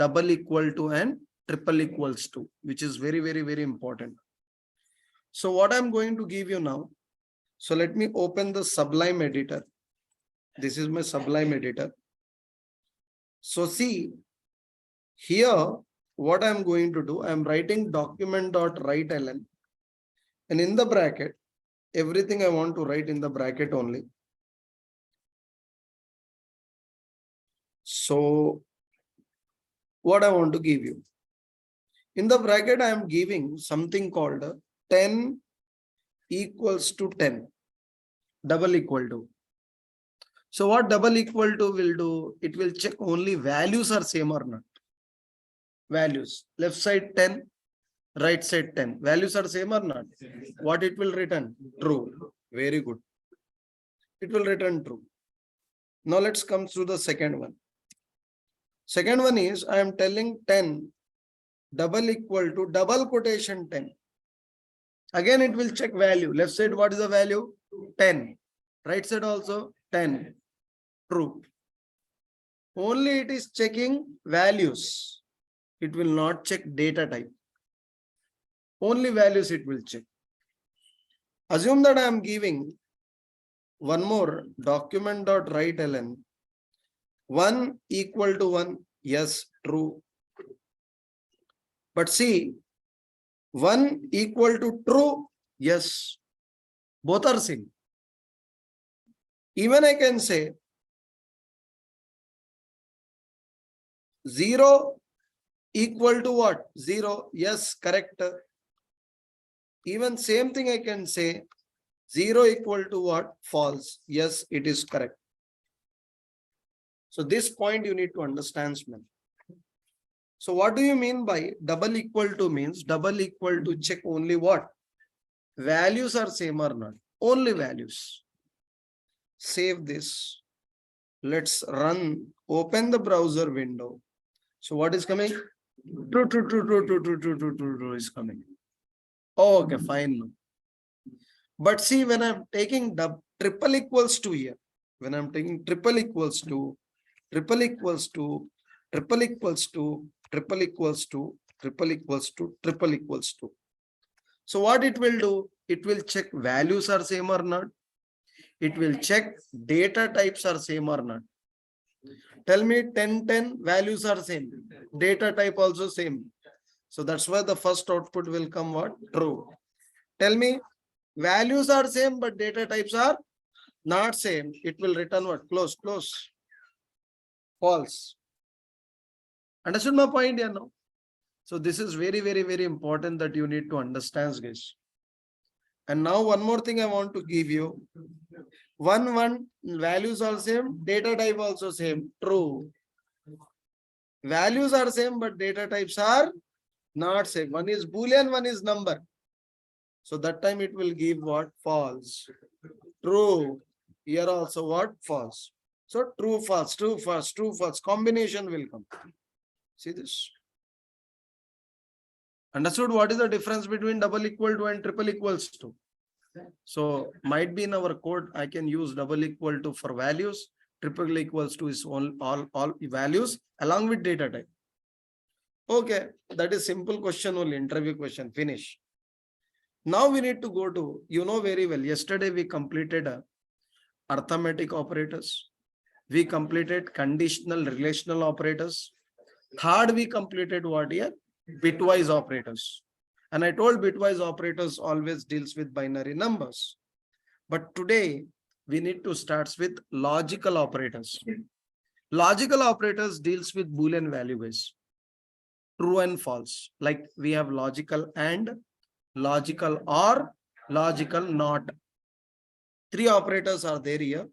double equal to and triple equals to, which is very, very, very important. So what I'm going to give you now. So let me open the Sublime editor. This is my Sublime editor. So see here, what I'm going to do, I'm writing document.writeLn, and in the bracket, everything I want to write in the bracket only. So what I want to give you in the bracket, I am giving something called 10 equals to 10, double equal to. So what double equal to will do, it will check only values are same or not. Values, left side 10, right side 10, values are same or not. What it will return? True. Very good. It will return true. Now let's come through the second one. Second one is, I am telling 10 double equal to double quotation 10. Again, it will check value. Left side, what is the value? 10. Right side also 10. True. Only it is checking values. It will not check data type. Only values it will check. Assume that I am giving one more document.writeLn. 1 equal to 1. Yes, true. But see, 1 equal to true. Yes, both are same. Even I can say 0 equal to what? 0. Yes, correct. Even same thing I can say 0 equal to what? False. Yes, it is correct. So this point you need to understand, man. So what do you mean by double equal to? Means double equal to check only what? Values are same or not. Only values. Save this. Let's run. Open the browser window. So what is coming? True is coming. Oh, okay, fine. But see, when I'm taking triple equals to here, when I'm taking triple equals to, triple equals to, triple equals to, triple equals to, triple equals to, triple equals to. So what it will do? It will check values are same or not. It will check data types are same or not. Tell me 10, 10 values are same. Data type also same. So that's why the first output will come what? True. Tell me values are same but data types are not same. It will return what? Close, close. False. Understood my point here now? So this is very, very, very important that you need to understand, guys. And now one more thing I want to give you. One values are same, data type also same. True. Values are same, but data types are not same. One is Boolean, one is number. So that time it will give what? False. True. Here also what? False. So true, false, true, false, true, false. Combination will come. See this? Understood what is the difference between double equal to and triple equals to? So might be in our code, I can use double equal to for values, triple equals to is all values along with data type. Okay, that is simple question only, interview question, finish. Now we need to go to, you know very well, yesterday we completed arithmetic operators. We completed conditional relational operators. Third, we completed what here? Bitwise operators. And I told bitwise operators always deals with binary numbers. But today, we need to start with logical operators. Logical operators deals with Boolean values. True and false. Like we have logical and, logical or, logical not. Three operators are there here.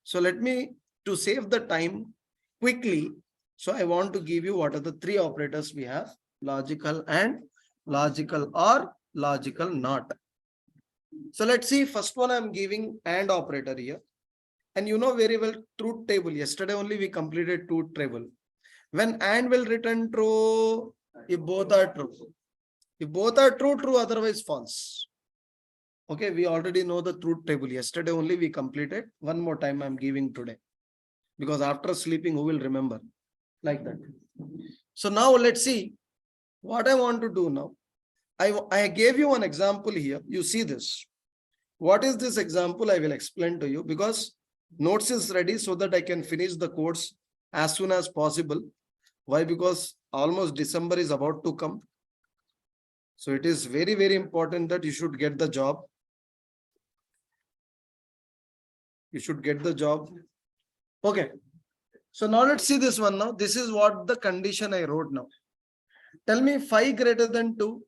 So let me, to save the time quickly, so I want to give you what are the three operators we have. Logical and, logical or, logical not. So let's see, first one I'm giving AND operator here. And you know very well truth table. Yesterday only we completed truth table. When AND will return true, if both are true. If both are true, true, otherwise false. Okay, we already know the truth table. Yesterday only we completed. One more time I'm giving today. Because after sleeping, who will remember? Like that. So now let's see what I want to do now. I gave you one example here. You see this. What is this example? I will explain to you because notes is ready so that I can finish the course as soon as possible. Why? Because almost December is about to come. So it is very, very important that you should get the job. You should get the job. Okay. So now let's see this one now. This is what the condition I wrote now. Tell me 5 greater than 2.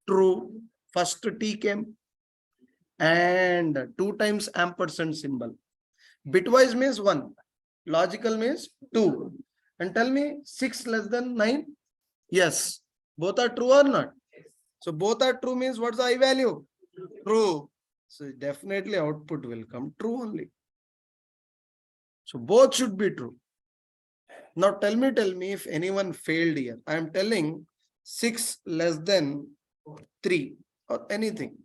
True. First T came. And 2 times ampersand symbol. Bitwise means 1. Logical means 2. And tell me 6 less than 9. Yes. Both are true or not? So both are true means what's the I value? True. So definitely output will come true only. So both should be true. Now tell me if anyone failed here. I am telling 6 less than 3 or anything.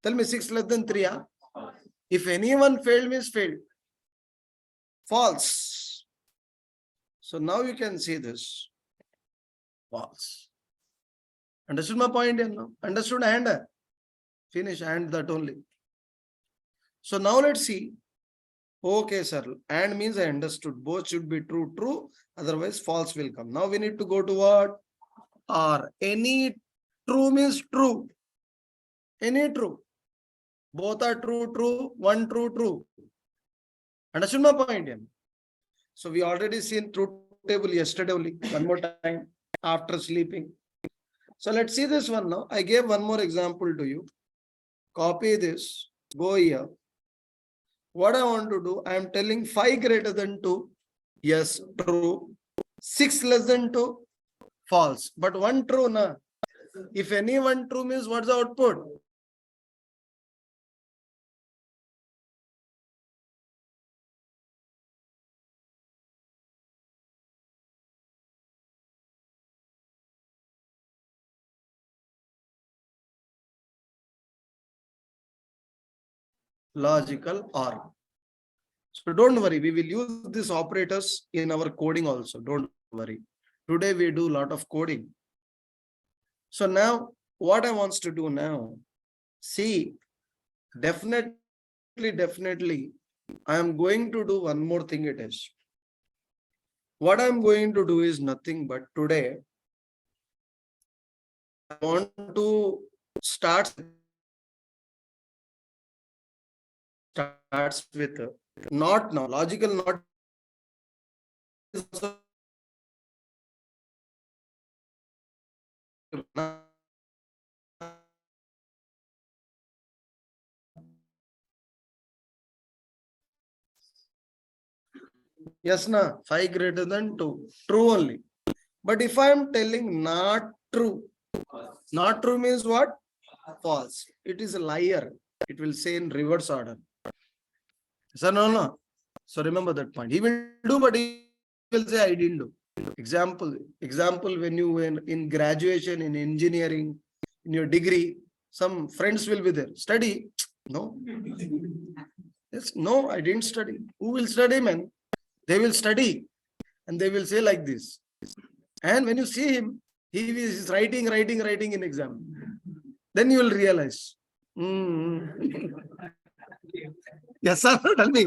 Tell me 6 less than 3. Huh? If anyone failed means failed. False. So now you can see this. False. Understood my point here now? Understood and finish and that only. So now let's see. Okay, sir. And means I understood. Both should be true, true. Otherwise false will come. Now we need to go to what? Or any true means true. Any true. Both are true, true. One true, true. Understood my point here? So we already seen truth table yesterday only. One more time after sleeping. So let's see this one now. I gave one more example to you. Copy this. Go here. What I want to do, I am telling 5 greater than 2. Yes, true. 6 less than 2. False. But 1 true, na. If any 1 true means what's the output? Logical OR. So don't worry, we will use these operators in our coding also. Don't worry. Today we do a lot of coding. So now what I wants to do now, see, definitely, I am going to do one more thing it is. What I'm going to do is nothing but today, I want to starts with not now, logical not. Yes, na 5 greater than 2. True only. But if I am telling not true means what? False. It is a liar. It will say in reverse order. So no. So remember that point. He will do, but he will say I didn't do. Example, when you were in graduation, in engineering, in your degree, some friends will be there. Study. No. Yes, no, I didn't study. Who will study, man? They will study and they will say like this. And when you see him, he is writing in exam. Then you will realize. Yes, sir, tell me.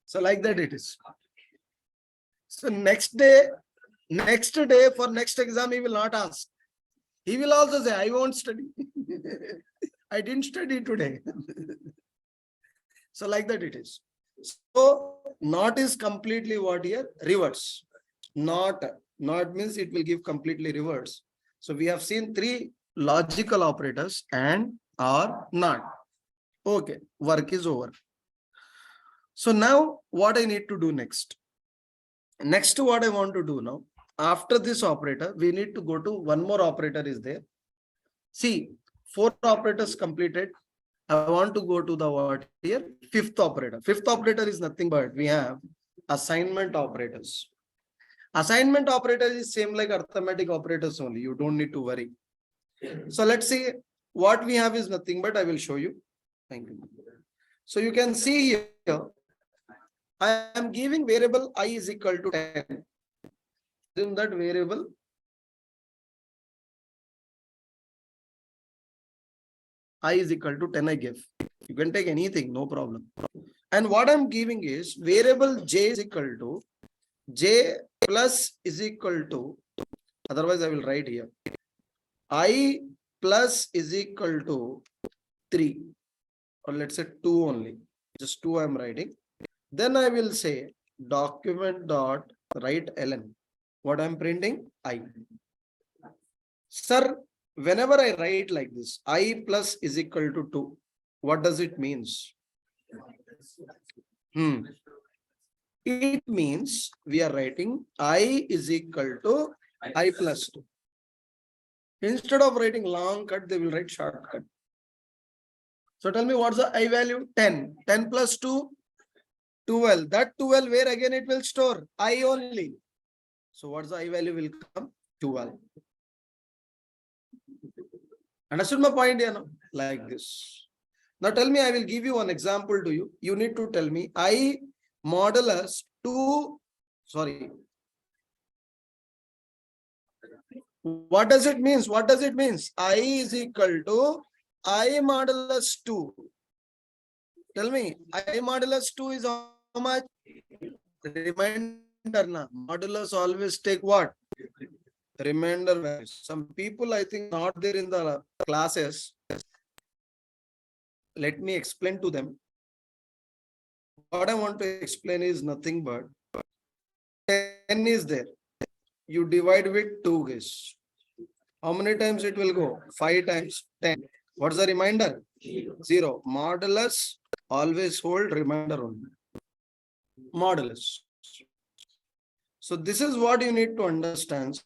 So like that it is. So next day for next exam, he will not ask. He will also say, I won't study. I didn't study today. So like that it is. So not is completely what here? Reverse. Not means it will give completely reverse. So we have seen 3 logical operators and or not. Okay, work is over. So now what I need to do next? Next what I want to do now, after this operator, we need to go to one more operator is there. See, 4 operators completed. I want to go to the what here? 5th operator. 5th operator is nothing but we have assignment operators. Assignment operator is same like arithmetic operators only. You don't need to worry. So let's see what we have is nothing but I will show you. Thank you. So you can see here, I am giving variable I is equal to 10. assume that variable I is equal to 10 I give. You can take anything, no problem. And what I'm giving is variable j is equal to j plus is equal to, otherwise I will write here, I plus is equal to 3, or let's say 2 only, just 2 I'm writing. Then I will say document dot write ln. What I'm printing? I. Sir, whenever I write like this, I plus is equal to 2, what does it means? It means we are writing I is equal to I plus 2. Instead of writing long cut, they will write shortcut. So tell me what's the I value? 10. 10 plus 2, 12. That 12, where again it will store? I only. So what's the I value will come? 12. Understood my point here? No? Like this. Now tell me, I will give you one example to you. You need to tell me I modulus 2, sorry. What does it mean? What does it mean? I is equal to I modulus 2. Tell me, I modulus 2 is how much? Reminder na. Modulus always take what? Remainder values. Some people I think not there in the classes. Let me explain to them. What I want to explain is nothing but 10 is there. You divide with 2 guys. How many times it will go? 5 times 10. What's the remainder? 0. Modulus always hold remainder only. Modulus. So this is what you need to understand.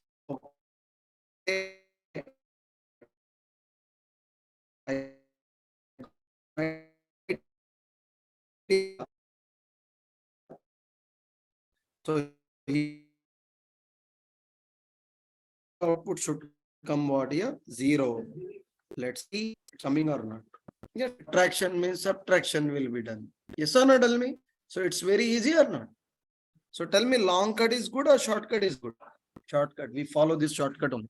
So output should come what here? 0. Let's see coming or not. Yeah, subtraction means subtraction will be done. Yes or no, tell me. So it's very easy or not? So tell me, long cut is good or shortcut is good? Shortcut. We follow this shortcut only.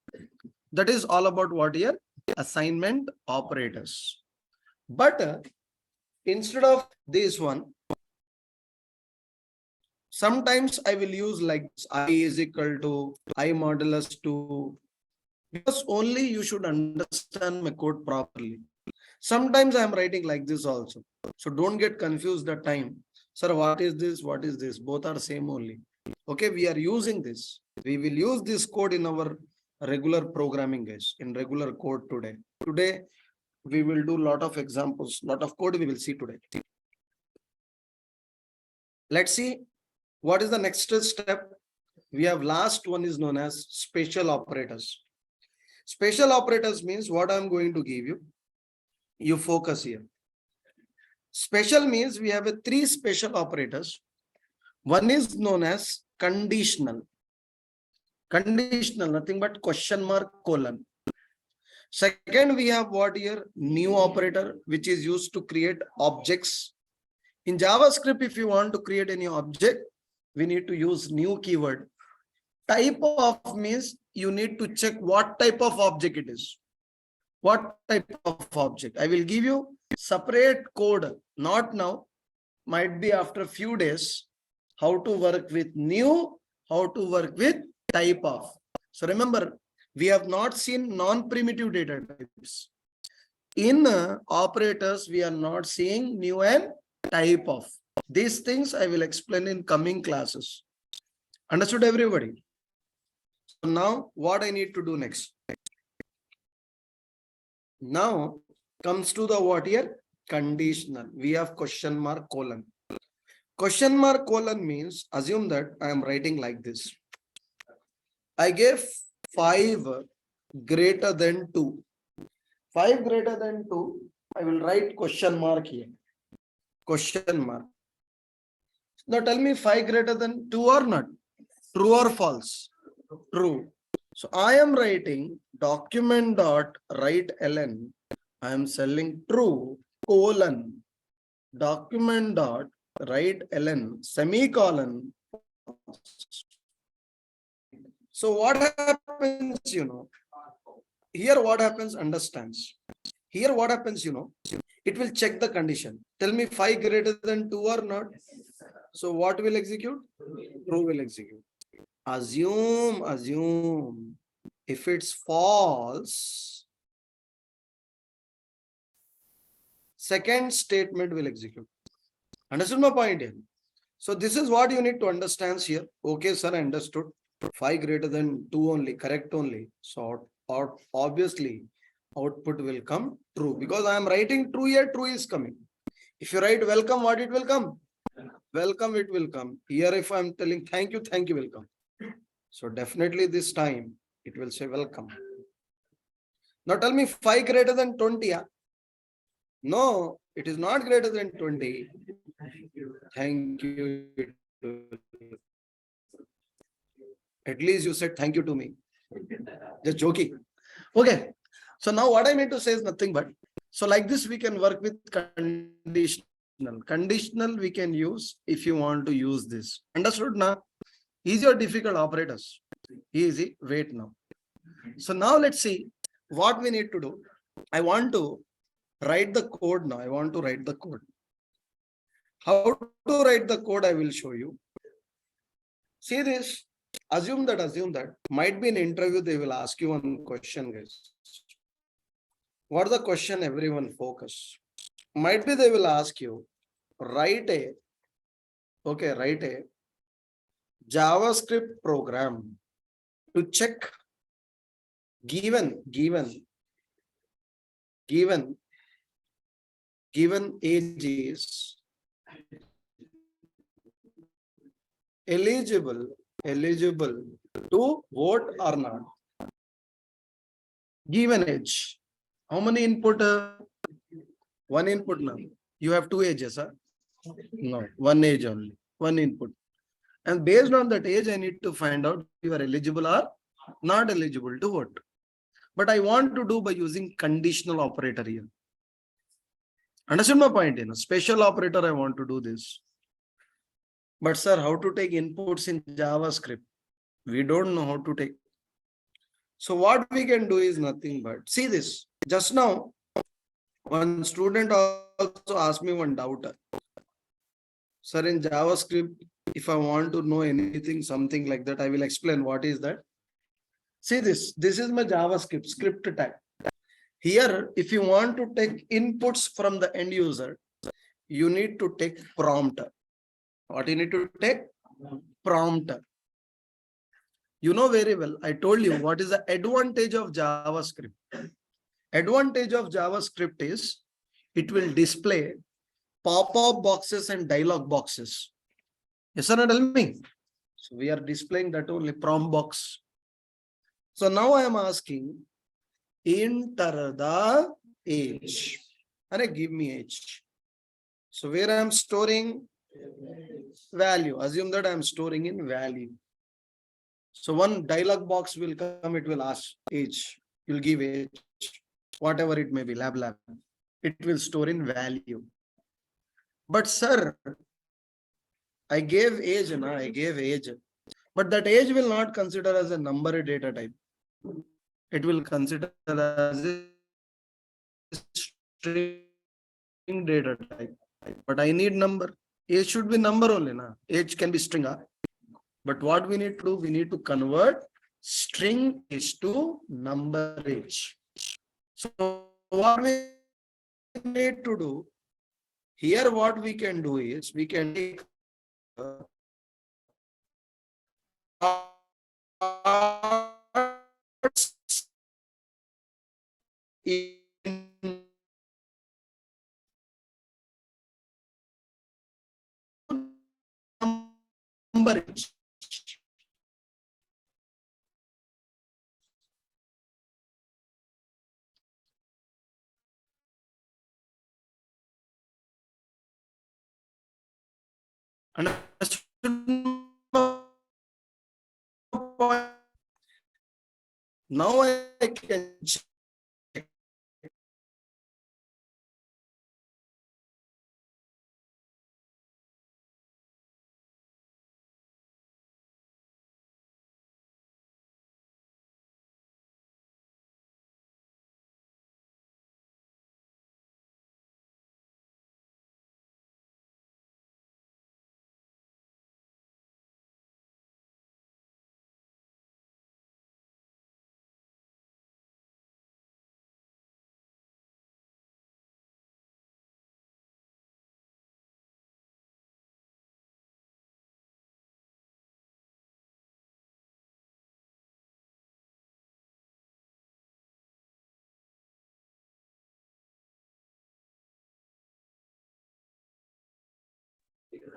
That is all about what here? Assignment operators. But instead of this one, sometimes I will use like this, I is equal to I modulus 2. Because only you should understand my code properly. Sometimes I am writing like this also. So don't get confused the time. Sir, what is this? What is this? Both are same only. Okay, we are using this. We will use this code in our regular programming, guys, in regular code today. Today, we will do a lot of examples, lot of code we will see today. Let's see what is the next step. We have last one is known as special operators. Special operators means what I'm going to give you. You focus here. Special means we have 3 special operators. One is known as conditional. Conditional, nothing but question mark colon. Second, we have what here? New operator, which is used to create objects. In JavaScript, if you want to create any object, we need to use new keyword. Type of means you need to check what type of object it is. What type of object? I will give you separate code, not now, might be after a few days, how to work with new, how to work with type of. So remember, we have not seen non-primitive data types. In operators, we are not seeing new and type of. These things I will explain in coming classes. Understood, everybody? So now what I need to do next? Now comes to the what here? Conditional. We have question mark colon. Question mark colon means assume that I am writing like this. I gave 5 greater than 2. 5 greater than 2. I will write question mark here. Question mark. Now tell me 5 greater than 2 or not? True or false? True. So I am writing document dot write ln. I am selling true colon document dot write ln semicolon. So what happens, here what happens, understands. Here what happens, it will check the condition. Tell me 5 greater than 2 or not. So what will execute? True will execute. Assume. If it's false, second statement will execute. Understood my point here? So this is what you need to understand here. Okay, sir, I understood. 5 greater than 2 only, correct only. So or obviously output will come true because I am writing true here, true is coming. If you write welcome, what it will come? Welcome, it will come. Here if I am telling thank you will come. So definitely this time it will say welcome. Now tell me 5 greater than 20. Yeah? No, it is not greater than 20. Thank you. At least you said thank you to me. Just joking. Okay. So now what I meant to say is nothing but, so like this we can work with conditional. Conditional we can use if you want to use this. Understood now? Easy or difficult operators? Easy. Wait now. So now let's see what we need to do. I want to write the code now. I want to write the code. How to write the code I will show you. See this. Assume that might be an interview. They will ask you one question, guys. What is the question? Everyone focus. Might be they will ask you, write a JavaScript program to check given age is eligible to vote or not. Given age. How many input? One input now. You have 2 ages, huh? No, one age only. One input. And based on that age, I need to find out you are eligible or not eligible to vote. But I want to do by using conditional operator here. Understand my point? Special operator, I want to do this. But sir, how to take inputs in JavaScript? We don't know how to take. So what we can do is nothing but, see this. Just now, one student also asked me one doubt. Sir, in JavaScript, if I want to know anything, something like that, I will explain what is that. See this. This is my JavaScript script tag. Here, if you want to take inputs from the end user, you need to take prompt. What you need to take? Prompt. You know very well. I told you what is the advantage of JavaScript. Advantage of JavaScript is it will display pop-up boxes and dialog boxes. Yes or no, tell me. So we are displaying that only prompt box. So now I am asking, enter the age. And give me age. So where I am storing value. Assume that I am storing in value. So one dialog box will come, it will ask age. You'll give age, whatever it may be, lab. It will store in value. But sir, I gave age, but that age will not consider as a number data type. It will consider as a string data type. But I need number. Age should be number only. Age can be string. But what we need to do, we need to convert string age to number age. So what we need to do, here what we can do is, we can take number age. Now I can check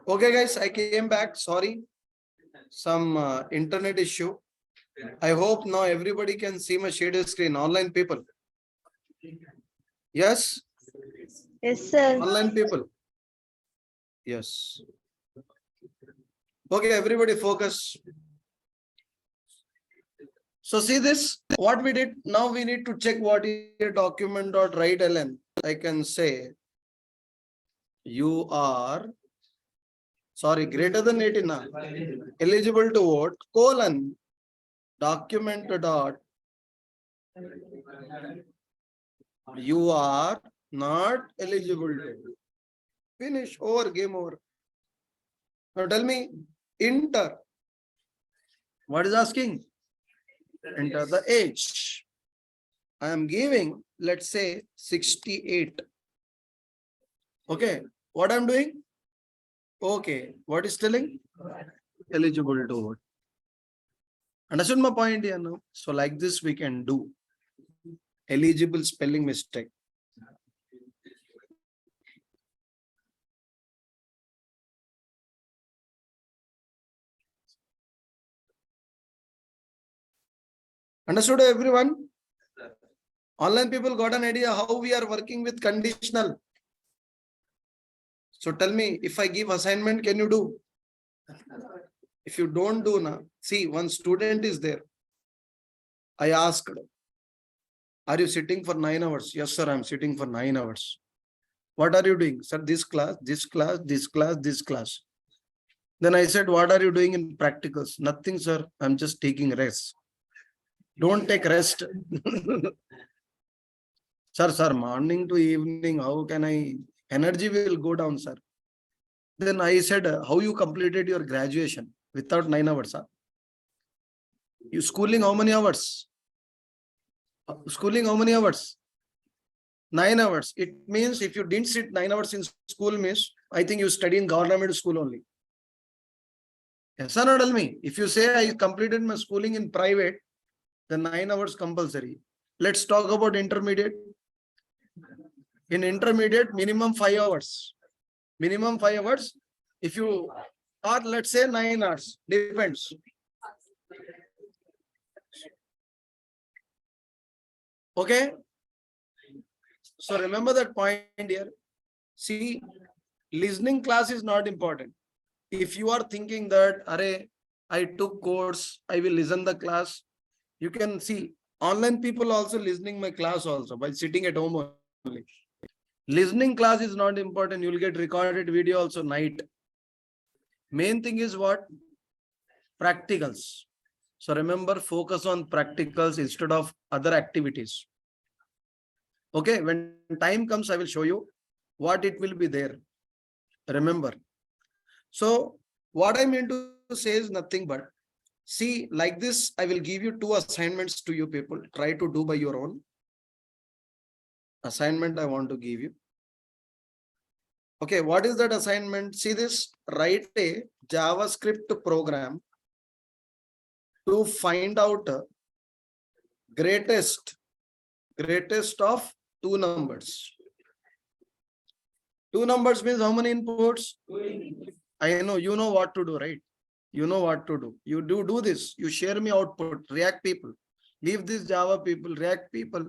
Okay, guys, I came back. Sorry, some internet issue. I hope now everybody can see my shaded screen. Online people. Yes, Yes, sir. online people. Yes. Okay, everybody focus. So see this, what we did. Now we need to check what is document.write-ln. I can say you are, sorry, greater than 18 now, eligible to vote, colon, document dot, you are not eligible to. Finish, over, game over. Now tell me, enter. What is asking? Enter the age. I am giving, let's say 68. Okay, what I'm doing? Okay, what is telling? Eligible to vote. Understood my point here now? So like this we can do. Eligible spelling mistake. Understood everyone? Online people got an idea how we are working with conditional. So tell me, if I give assignment, can you do? If you don't do now, see, one student is there. I asked, are you sitting for 9 hours? Yes, sir, I'm sitting for 9 hours. What are you doing? Sir, this class, this class, this class, this class. Then I said, what are you doing in practicals? Nothing, sir. I'm just taking rest. Don't take rest. Sir, morning to evening, how can I? Energy will go down, sir. Then I said, how you completed your graduation without 9 hours? Huh? You schooling how many hours? Schooling how many hours? 9 hours. It means if you didn't sit 9 hours in school, means I think you study in government school only. Yes, sir, tell me. If you say I completed my schooling in private, then 9 hours compulsory. Let's talk about intermediate. In intermediate, minimum 5 hours. Minimum 5 hours. If you are, let's say 9 hours, depends. Okay. So remember that point here. See, listening class is not important. If you are thinking that, array, I took course, I will listen the class. You can see online people also listening my class also by sitting at home only. Listening class is not important. You will get recorded video also night. Main thing is what? Practicals. So remember, focus on practicals instead of other activities. Okay, when time comes, I will show you what it will be there. Remember. So what I mean to say is nothing but, see, like this, I will give you 2 assignments to you people. Try to do by your own. Assignment I want to give you. Okay, what is that assignment? See this, write a JavaScript program to find out greatest of 2 numbers. 2 numbers means how many inputs? I know, you know what to do, right? You know what to do. You do this. You share me output. React people. Leave this Java people, React people.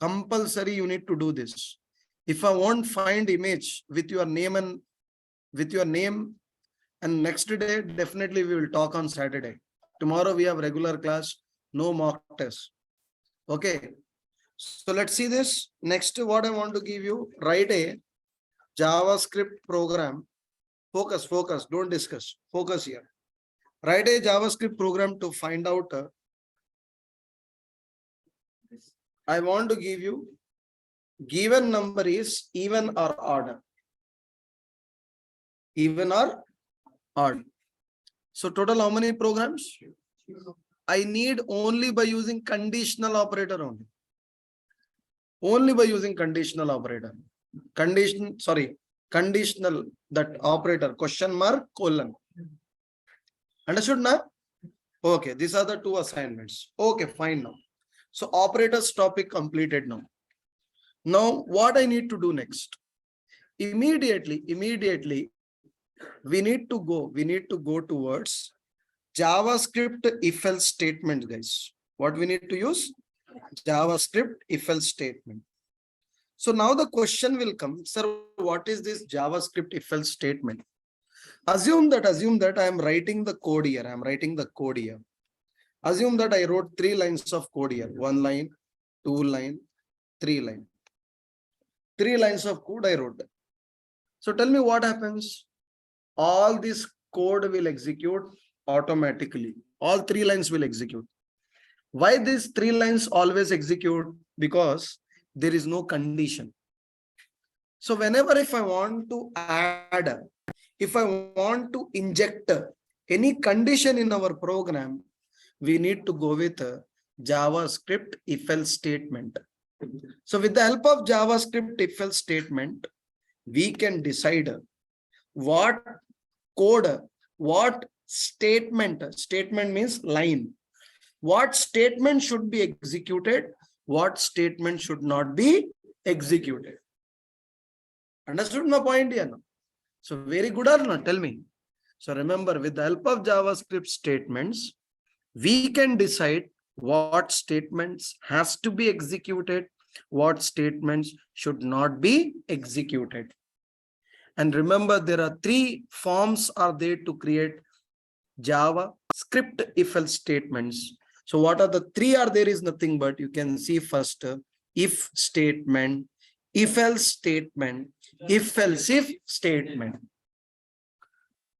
Compulsory, you need to do this. If I won't find image with your name and next day, definitely we will talk on Saturday. Tomorrow we have regular class, no mock test. Okay. So let's see this. Next, what I want to give you, write a JavaScript program. Focus, don't discuss. Focus here. Write a JavaScript program to find out. I want to give you given number is even or odd. Even or odd. So total how many programs? I need only by using conditional operator only. Only by using conditional operator. Conditional, that operator, question mark, colon. Understood now? Okay, these are the 2 assignments. Okay, fine now. So operators topic completed now. Now what I need to do next? Immediately, we need to go towards JavaScript if-else statement, guys. What we need to use? JavaScript if-else statement. So now the question will come, sir, what is this JavaScript if-else statement? Assume that I am writing the code here. Assume that I wrote 3 lines of code here. 1 line, 2 line, 3 line. 3 lines of code I wrote. So tell me what happens. All this code will execute automatically. All 3 lines will execute. Why these 3 lines always execute? Because there is no condition. So whenever if I want to add, if I want to inject any condition in our program, we need to go with JavaScript if-else statement. So with the help of JavaScript if-else statement, we can decide what code, what statement means line, what statement should be executed, what statement should not be executed. Understood my point here? No? So very good or not? Tell me. So remember, with the help of JavaScript statements, we can decide what statements has to be executed, what statements should not be executed. And remember, there are 3 forms are there to create JavaScript if-else statements. So what are the 3 are there is nothing but you can see first if statement, if-else statement, if-else if statement.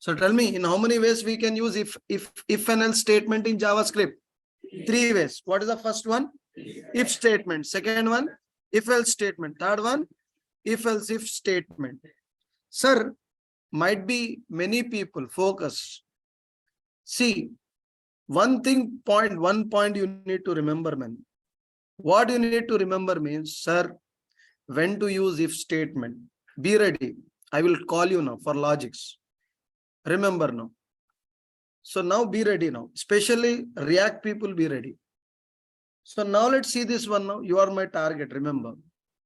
So tell me, in how many ways we can use if and else statement in JavaScript? 3 ways. What is the first one? If statement. Second one, if-else statement. Third one, if-else if statement. Sir, might be many people focus. See, one point you need to remember, man. What you need to remember means, sir, when to use if statement. Be ready. I will call you now for logics. Remember now. So now be ready now. Especially React people, be ready. So now let's see this one now. You are my target, remember.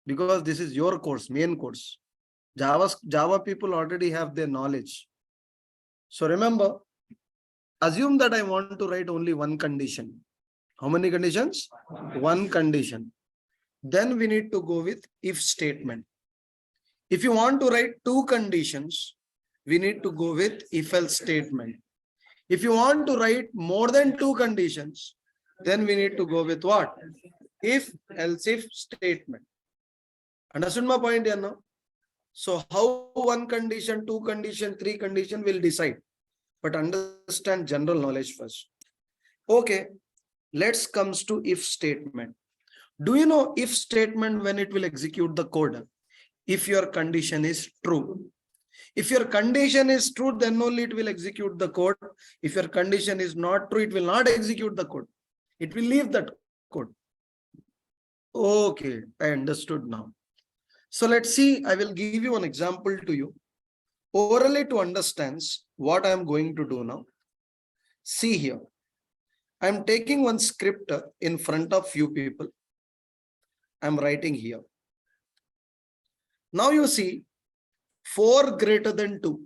Because this is your course, main course. Java people already have their knowledge. So remember, assume that I want to write only one condition. How many conditions? One condition. Then we need to go with if statement. If you want to write 2 conditions, we need to go with if-else statement. If you want to write more than 2 conditions, then we need to go with what? If-else if statement. Understood my point here now? So how 1 condition, 2 condition, 3 condition will decide. But understand general knowledge first. Okay, let's comes to if statement. Do you know if statement when it will execute the code? If your condition is true. If your condition is true, then only it will execute the code. If your condition is not true, it will not execute the code. It will leave that code. Okay, I understood now. So let's see, I will give you an example to you. Orally to understand what I am going to do now. See here. I am taking one script in front of few people. I am writing here. Now you see 4 greater than 2.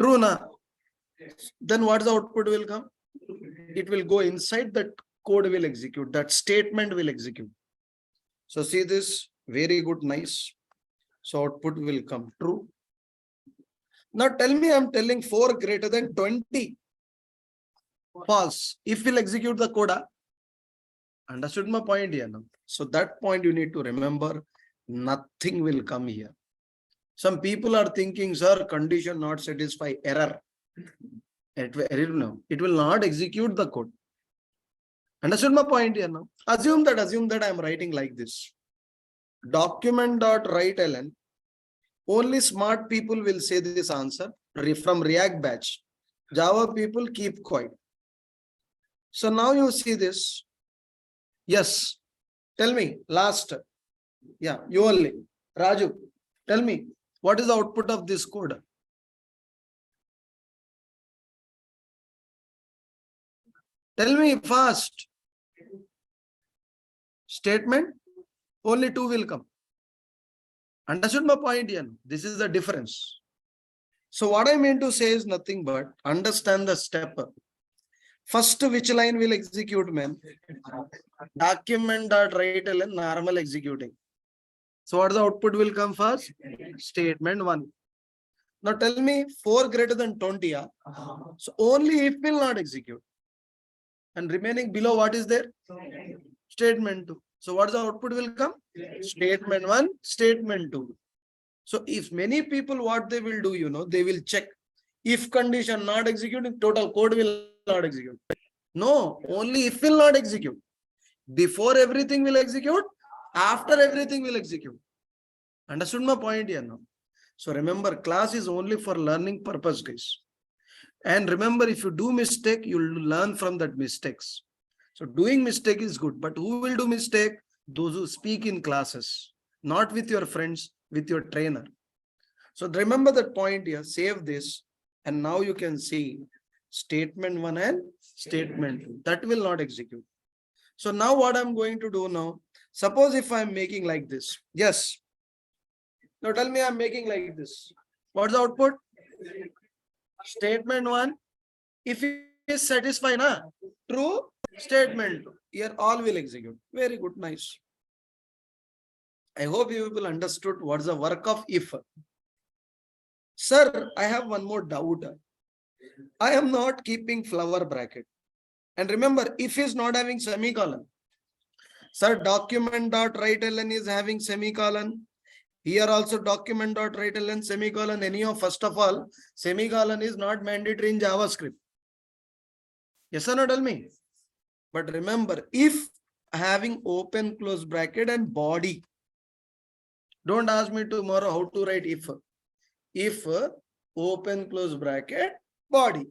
True na? Then what the output will come? It will go inside that code will execute. That statement will execute. So see this, very good, nice. So output will come true. Now tell me, I'm telling 4 greater than 20. False. If we'll execute the code. Understood my point here now? So that point you need to remember, nothing will come here. Some people are thinking, sir, condition not satisfy, error. It will not execute the code. Understood my point here now? Assume that I am writing like this. Document.writeLn. Only smart people will say this answer from React batch. Java people keep quiet. So now you see this. Yes. Tell me, last. Yeah, you only. Raju, tell me, what is the output of this code? Tell me fast. Statement, only 2 will come. Understood my point here? This is the difference. So what I mean to say is nothing but understand the step. First, which line will execute, man? Document.write-ln normal executing. So what the output will come first? Statement 1. Now tell me 4 greater than 20. Yeah? So only if will not execute. And remaining below what is there? Statement 2. So what is the output will come? Statement 1, statement 2. So if many people what they will do, they will check if condition not executing, total code will not execute. No, only if will not execute. Before everything will execute, after everything will execute. Understood my point here now? So remember, class is only for learning purpose, guys. And remember, if you do mistake, you'll learn from that mistakes. So doing mistake is good, but who will do mistake? Those who speak in classes, not with your friends, with your trainer. So remember that point here, save this. And now you can see statement 1 and statement 2. That will not execute. So now what I'm going to do now, suppose if I'm making like this. Yes. Now tell me I'm making like this. What's the output? Statement 1. If it is satisfied, true. Statement 2. Here all will execute. Very good, nice. I hope you people understood what's the work of if. Sir, I have one more doubt. I am not keeping flower bracket. And remember, if is not having semicolon. Sir, document.write-ln is having semicolon. Here also document.write-ln semicolon. Anyhow, first of all, semicolon is not mandatory in JavaScript. Yes or no, tell me. But remember, if having open close bracket and body, don't ask me tomorrow how to write if. If open close bracket body,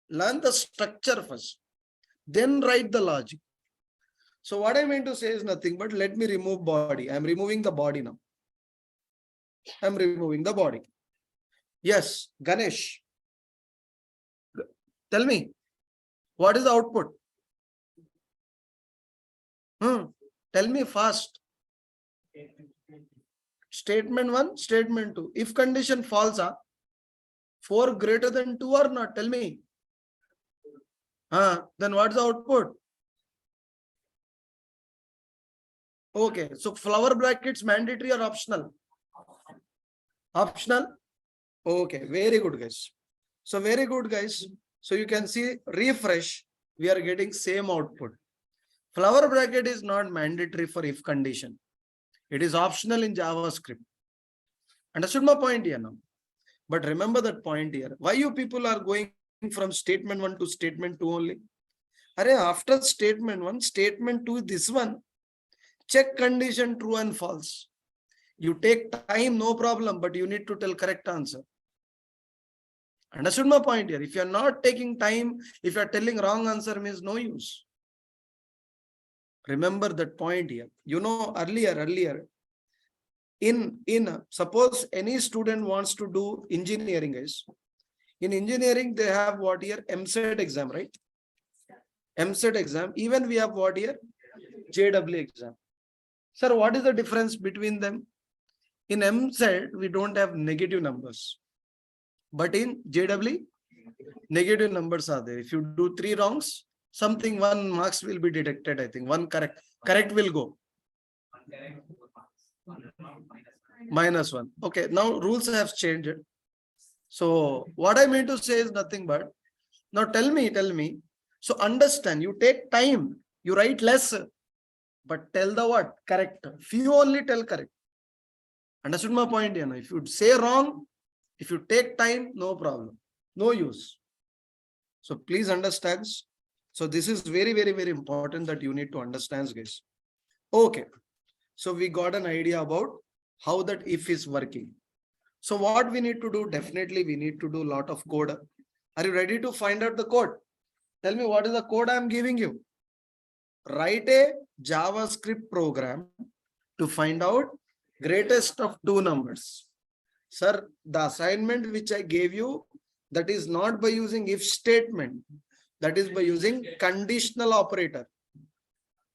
learn the structure first, then write the logic. So what I mean to say is nothing but let me remove body. I'm removing the body now. I'm removing the body. Yes, Ganesh. Tell me, what is the output? Tell me fast. Statement 1, statement 2. If condition false, 4 greater than 2 or not? Tell me. Then what's the output? Okay, so flower brackets mandatory or optional? Optional. Okay, very good, guys. So very good, guys. So you can see refresh, we are getting same output. Flower bracket is not mandatory for if condition. It is optional in JavaScript. Understood my point here now? But remember that point here. Why you people are going from statement 1 to statement 2 only? After statement 1, statement 2 is this one. Check condition true and false. You take time, no problem, but you need to tell correct answer. Understood my point here? If you are not taking time, if you are telling wrong answer, means no use. Remember that point here. Earlier, in suppose any student wants to do engineering, guys. In engineering, they have what here? MSET exam, right? MSET exam. Even we have what here? JW exam. Sir, what is the difference between them? In MSET, we don't have negative numbers. But in JW, negative numbers are there. If you do 3 wrongs, something 1 marks will be deducted, I think. 1 correct will go. -1. Okay, now rules have changed. So what I mean to say is nothing but, now tell me. So understand, you take time, you write less, but tell the what? Correct. Few only tell correct. Understood my point here? If you say wrong, if you take time, no problem. No use. So please understand. So this is very, very, very important that you need to understand, guys. Okay. So we got an idea about how that if is working. So what we need to do? Definitely we need to do a lot of code. Are you ready to find out the code? Tell me what is the code I am giving you. Write a JavaScript program to find out greatest of 2 numbers. Sir, the assignment which I gave you, that is not by using if statement. That is by using conditional operator.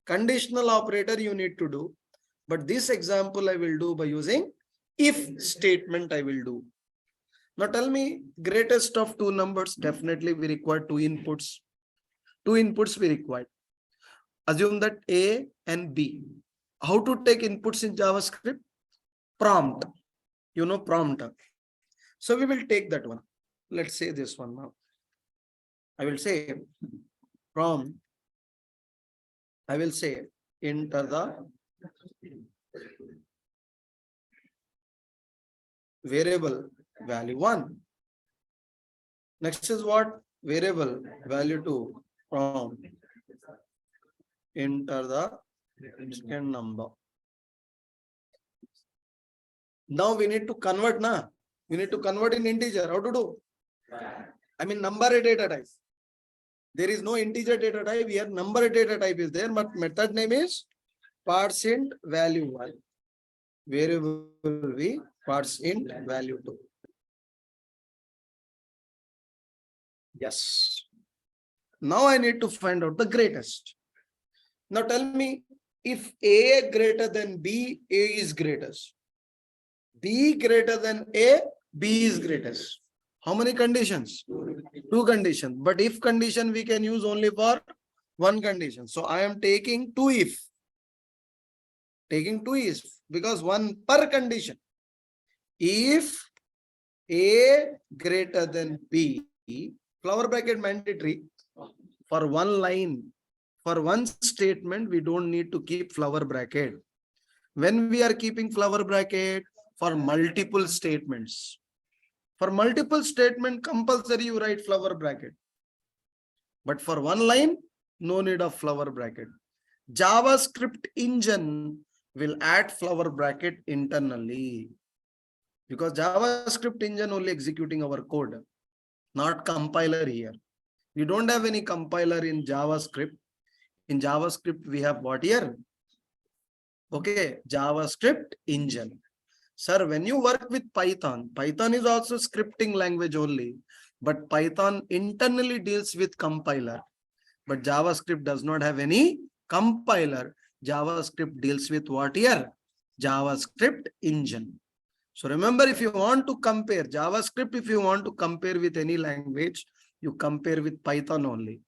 Conditional operator you need to do. But this example I will do by using if statement I will do. Now tell me greatest of two numbers. Definitely we require two inputs. Two inputs we require. Assume that A and B. How to take inputs in JavaScript? Prompt. You know prompt. So we will take that one. Let's say this one now. I will say prompt. I will say enter the variable value 1. Next is what? Variable value 2. Prompt. Enter the second number. Now we need to convert, na? We need to convert in integer. How to do? I mean number data type. There is no integer data type here. Number data type is there, but method name is parseInt value 1. Variable v parseInt value 2. Yes. Now I need to find out the greatest. Now tell me if A greater than B, A is greatest. B greater than A, B is greatest. How many conditions? Two conditions. But if condition we can use only for one condition. So I am taking two if. Taking two if because one per condition. If A greater than B, flower bracket mandatory for one line. For one statement, we don't need to keep flower bracket. When we are keeping flower bracket for multiple statements. For multiple statement, compulsory you write flower bracket. But for one line, no need of flower bracket. JavaScript engine will add flower bracket internally. Because JavaScript engine only executing our code, not compiler here. We don't have any compiler in JavaScript. In JavaScript, we have what here? Okay, JavaScript engine. Sir, when you work with Python, Python is also scripting language only, but Python internally deals with compiler. But JavaScript does not have any compiler. JavaScript deals with what here? JavaScript engine. So remember, if you want to compare JavaScript, if you want to compare with any language, you compare with Python only.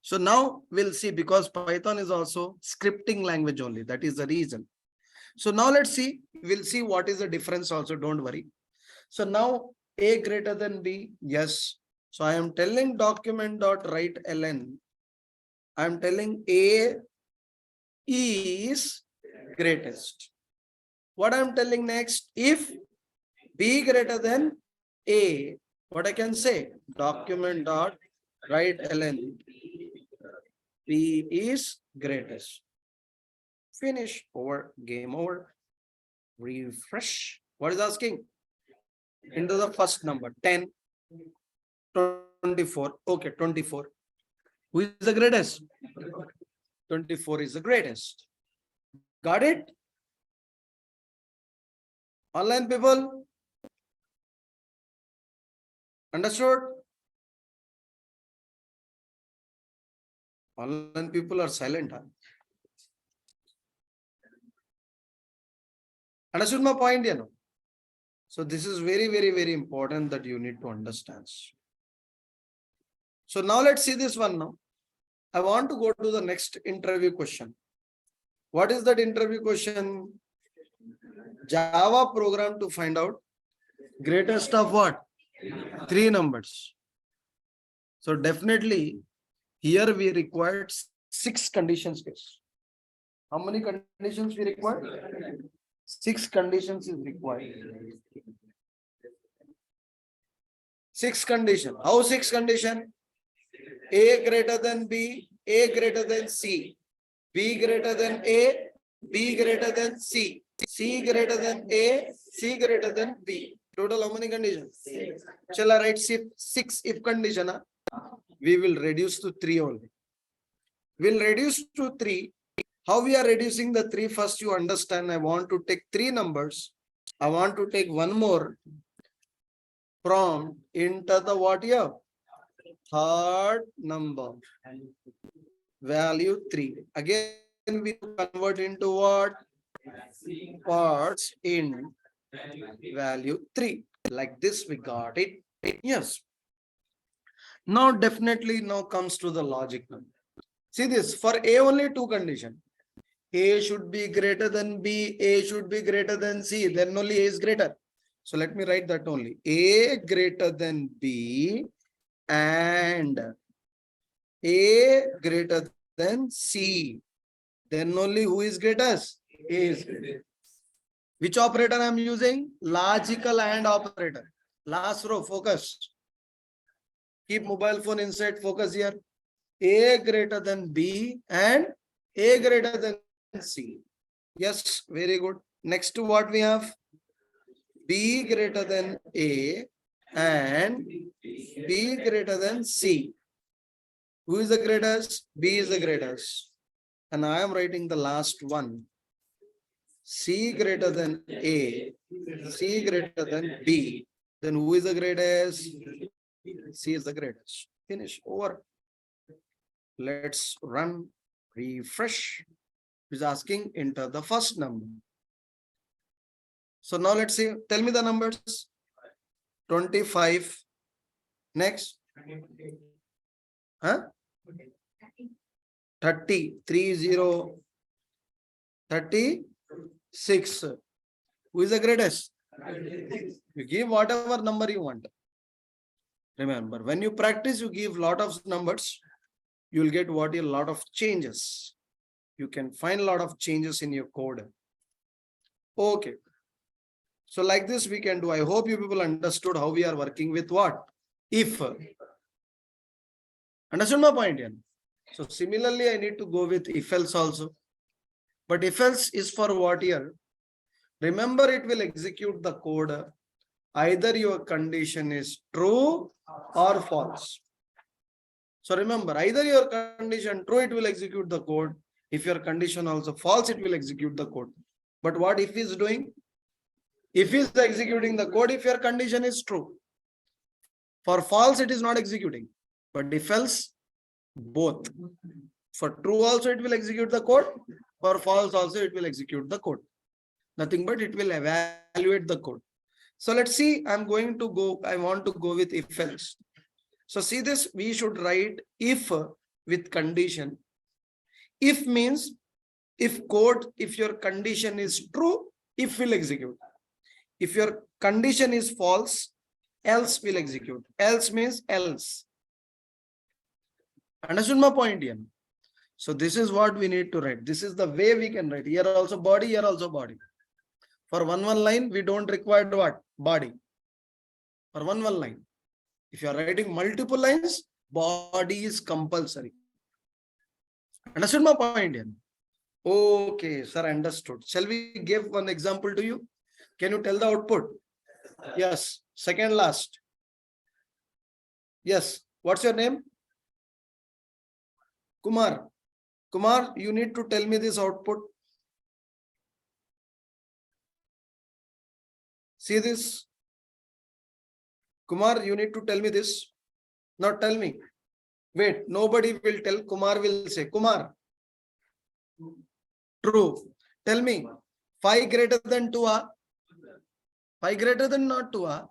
So now we'll see, because Python is also scripting language only. That is the reason. So now let's see. We'll see what is the difference also. Don't worry. So now A greater than B. Yes. So I am telling document.writeLN. I am telling A is greatest. What I am telling next? If B greater than A, what I can say? Document.writeLN. B is greatest. Finish. Over. Game over. Refresh. What is asking? Into the first number. 10. 24. Okay, 24. Who is the greatest? 24 is the greatest. Got it? Online people? Understood? Online people are silent. Huh? Understood my point, you know? So this is very, very, very important that you need to understand. So now let's see this one now. I want to go to the next interview question. What is that interview question? Java program to find out greatest of what? 3 numbers. So definitely here we required 6 conditions. How many conditions we require? 6 conditions is required. 6 condition. How 6 condition? A greater than B, A greater than C, B greater than A, B greater than C, C greater than A, C greater than B. Total how many conditions? 6. Shall I write 6 if condition? Huh? We will reduce to 3 only. We'll reduce to 3. How we are reducing the 3? First you understand. I want to take 3 numbers. I want to take one more from enter the what here? Third number. Value 3. Again we convert into what? Parts in value 3. Like this, we got it. Yes. Now, definitely now comes to the logic now. See this, for A only two condition. A should be greater than B, A should be greater than C, then only A is greater. So let me write that only. A greater than B and A greater than C. Then only who is greatest? A is greater. Which operator I am using? Logical and operator. Last row, focus. Keep mobile phone inside, focus here. A greater than B and A greater than C. Yes, very good. Next to what we have? B greater than A and B greater than C. Who is the greatest? B is the greatest. And I am writing the last one. C greater than A, C greater than B. Then who is the greatest? C is the greatest. Finish. Over. Let's run, refresh. He's asking enter the first number. So now let's see. Tell me the numbers. 25. Next. Huh? 30. 30. 36. Who is the greatest? You give whatever number you want. Remember, when you practice, you give lot of numbers. You will get what a lot of changes. You can find a lot of changes in your code. Okay. So like this we can do. I hope you people understood how we are working with what? If. Understood my point here? So similarly, I need to go with if else also. But if else is for what here? Remember, it will execute the code. Either your condition is true or false. So remember, either your condition true, it will execute the code. If your condition also false, it will execute the code. But what if is doing? If is executing the code, if your condition is true. For false, it is not executing. But if else, both. For true also, it will execute the code. For false also, it will execute the code. Nothing but it will evaluate the code. So let's see, I want to go with if else. So see this, we should write if with condition. If means if your condition is true, if will execute. If your condition is false, else will execute. Else means else. Understood my point here? So this is what we need to write. This is the way we can write. Here also body, here also body. For one line, we don't require what? Body. For one line. If you are writing multiple lines, body is compulsory. Understood my point here? Okay, sir, understood. Shall we give one example to you? Can you tell the output? Yes, second last. Yes, what's your name? Kumar. Kumar, you need to tell me this output. See this? Kumar, you need to tell me this. Now tell me. Wait, nobody will tell. Kumar will say. Kumar. True. Tell me. 5 greater than 2 are? 5 greater than not 2 are?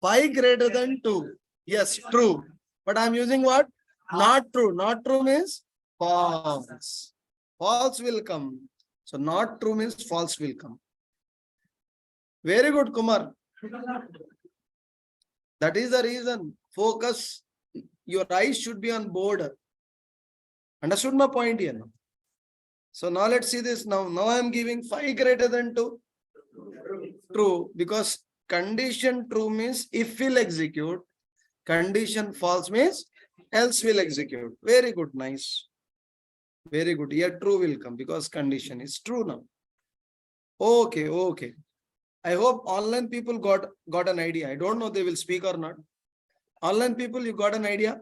5 greater than 2. Yes, true. But I'm using what? Not true. Not true means false. False will come. So not true means false will come. Very good, Kumar. That is the reason. Focus. Your eyes should be on board. Understood my point here? So now let's see this. Now I am giving 5 greater than 2. True. Because condition true means if will execute. Condition false means else will execute. Very good. Nice. Very good. Here true will come because condition is true now. Okay. Okay. I hope online people got an idea. I don't know they will speak or not. Online people, you got an idea?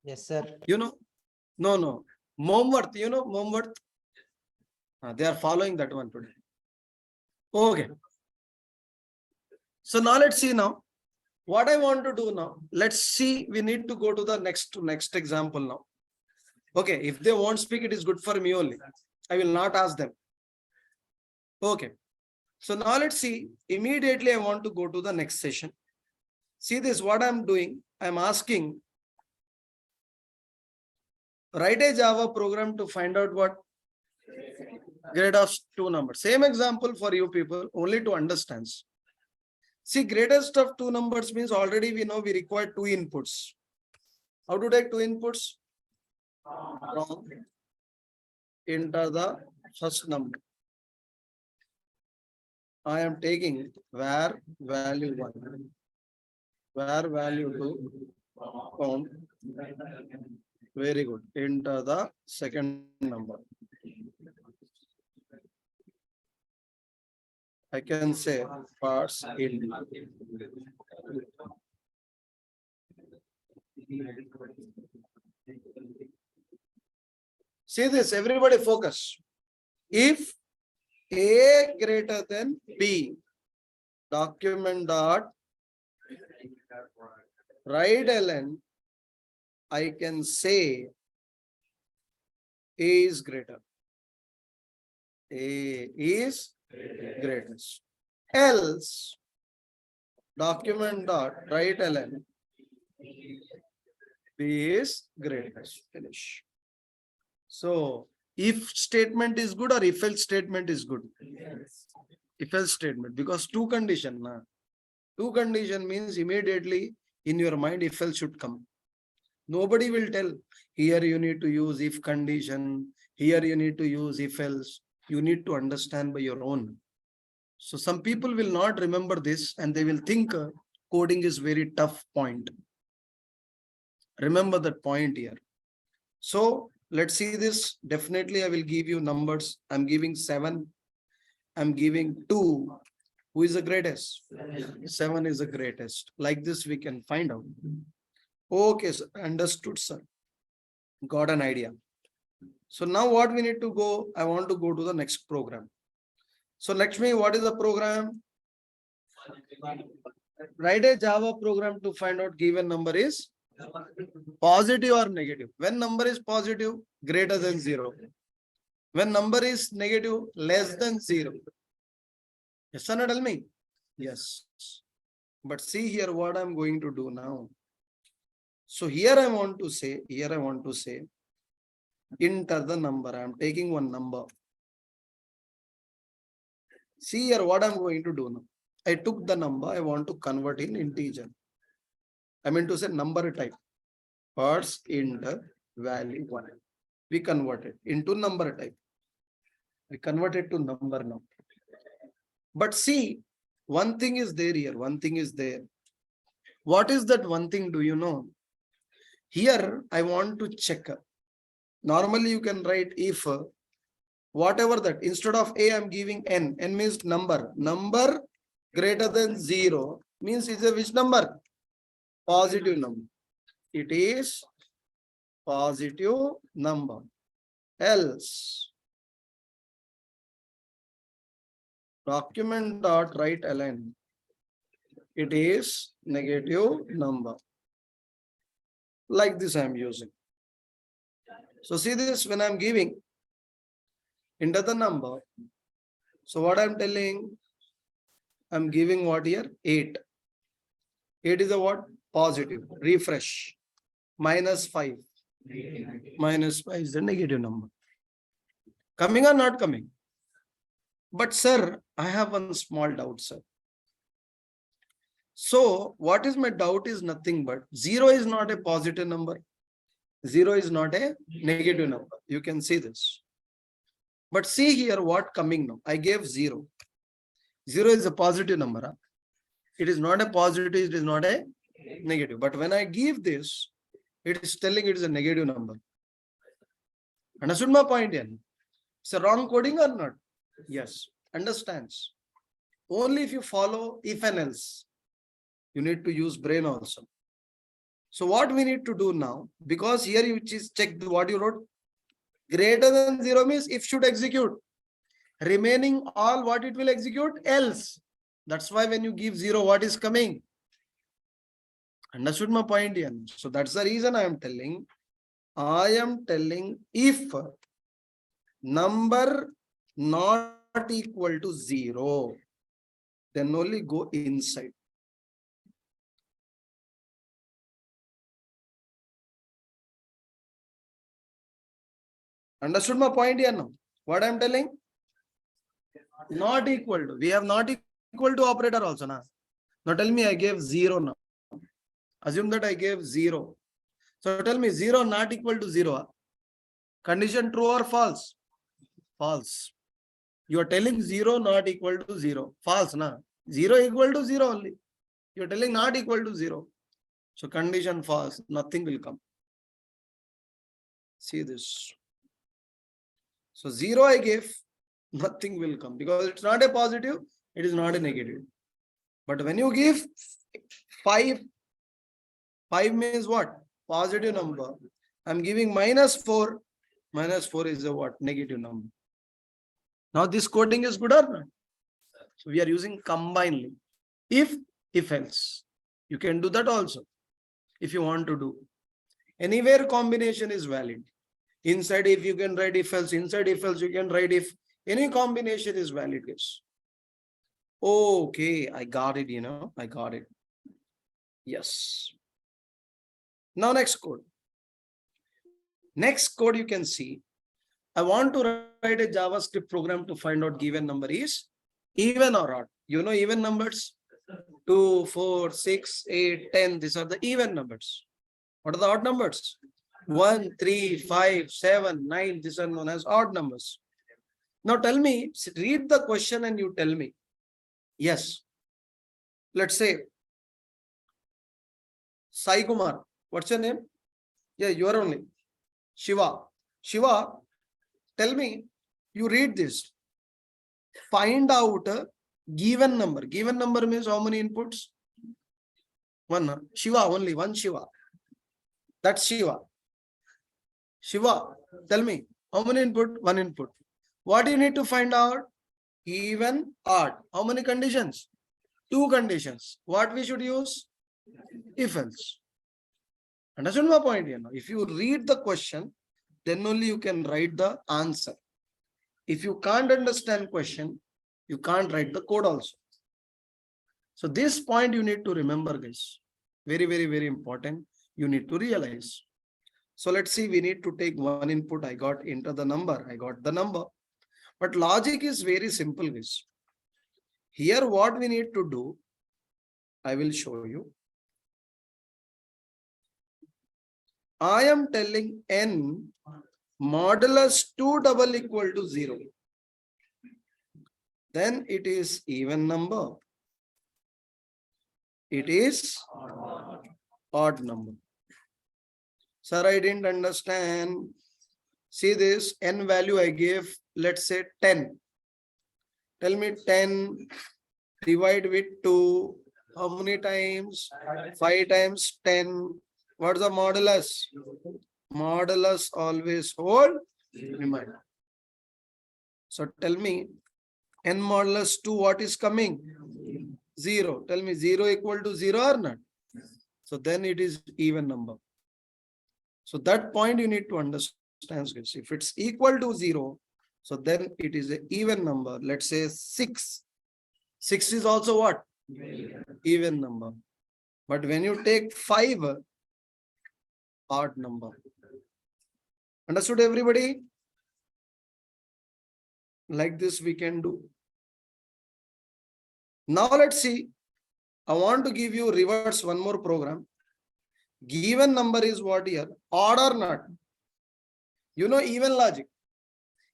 Yes, sir. You know? No. Momworth, you know Momworth? They are following that one today. Okay. So now let's see now. What I want to do now, let's see, we need to go to the next example now. Okay, if they won't speak, it is good for me only. I will not ask them. Okay. So now let's see. Immediately I want to go to the next session. See this, what I'm doing. I'm asking, write a Java program to find out what grade of two numbers. Same example for you people, only to understand. See, greatest of two numbers means already we know we require two inputs. How to take two inputs? Enter the first number. I am taking where value 1, where value 2, count. Very good. Enter the second number. I can say parts in. See this, everybody focus. If A greater than B, document dot write ln, I can say A is greater. A is greatest. Else, document dot write ln, B is greatest. Finish. So, if statement is good or if else statement is good? If else statement, because two condition. Two condition means immediately in your mind if else should come. Nobody will tell here you need to use if condition, here you need to use if else. You need to understand by your own. So some people will not remember this and they will think coding is very tough point. Remember that point here. So let's see this. Definitely I will give you numbers. I'm giving 7. I'm giving 2. Who is the greatest? 7 is the greatest. Like this we can find out. Okay, sir. Understood, sir. Got an idea. So now what we need to go? I want to go to the next program. So Lakshmi, what is the program? Write a Java program to find out given number is positive or negative. When number is positive, greater than 0. When number is negative, less than 0. Yes or no, tell me? Yes. But see here what I'm going to do now. So here I want to say, enter the number. I'm taking one number. See here what I'm going to do now. I took the number, I want to convert in integer. I mean to say number type. Parts enter value 1. We convert it into number type. We convert it to number now. But see, one thing is there here. One thing is there. What is that one thing? Do you know? Here I want to check. Normally you can write if whatever that, instead of A I'm giving N. N means number. Number greater than 0 means it's a which number? Positive number. It is positive number. Else document dot write ln, it is negative number. Like this I am using. So see this, when I'm giving enter the number. So what I'm telling, I'm giving what here? 8. 8 is a what? Positive. Refresh. -5. -5 is the negative number. Coming or not coming? But sir, I have one small doubt, sir. So what is my doubt is nothing but 0 is not a positive number. 0 is not a negative number. You can see this. But see here what coming now. I gave 0. 0 is a positive number. Huh? It is not a positive, it is not a negative. But when I give this, it is telling it is a negative number. Understood my point here? It's a wrong coding or not? Yes. Understands. Only if you follow if and else. You need to use brain also. So what we need to do now, because here you just check what you wrote. Greater than 0 means if should execute. Remaining all what it will execute else. That's why when you give 0, what is coming? Understood my point here? So that's the reason I am telling. I am telling if number not equal to 0, then only go inside. Understood my point here now? What I am telling? Not equal to. We have not equal to operator also now. Now tell me I gave 0 now. Assume that I gave 0. So tell me 0 not equal to 0. Condition true or false? False. You are telling 0 not equal to 0. False, na? 0 equal to 0 only. You are telling not equal to 0. So condition false, nothing will come. See this. So 0 I gave, nothing will come because it's not a positive, it is not a negative. But when you give 5, 5 means what? Positive number. I'm giving -4. -4 is a what? Negative number. Now this coding is good or not? So we are using combinedly. If else. You can do that also. If you want to do. Anywhere combination is valid. Inside if you can write if else, inside if else you can write if. Any combination is valid, guys. Okay, I got it, I got it. Yes. Now next code. Next code you can see. I want to write a JavaScript program to find out given number is even or odd. You know even numbers? 2, 4, 6, 8, 10. These are the even numbers. What are the odd numbers? 1, 3, 5, 7, 9. These are known as odd numbers. Now tell me, read the question and you tell me. Yes. Let's say Sai Kumar. What's your name? Yeah, you are only. Shiva. Shiva, tell me, you read this. Find out a given number. Given number means how many inputs? One. Shiva, only one Shiva. That's Shiva. Shiva, tell me, how many input? One input. What do you need to find out? Even, odd. How many conditions? 2 conditions. What we should use? If else. Understand my point here now? If you read the question, then only you can write the answer. If you can't understand question, you can't write the code also. So this point you need to remember, guys. Very, very, very important. You need to realize. So let's see, we need to take one input. I got enter the number. I got the number. But logic is very simple, guys. Here what we need to do, I will show you. I am telling n modulus 2 double equal to 0. Then it is even number. It is odd number. Sir, I didn't understand. See this n value I gave, let's say 10. Tell me 10 divide with 2. How many times? 5 times 10. What's the modulus? Modulus always hold remainder. So tell me n modulus 2 what is coming? 0. Tell me 0 equal to 0 or not? So then it is even number. So that point you need to understand. If it's equal to 0, so then it is an even number. Let's say 6. 6 is also what? Even number. But when you take 5, odd number. Understood everybody? Like this we can do. Now let's see. I want to give you reverse one more program. Given number is what here? Odd or not? You know even logic.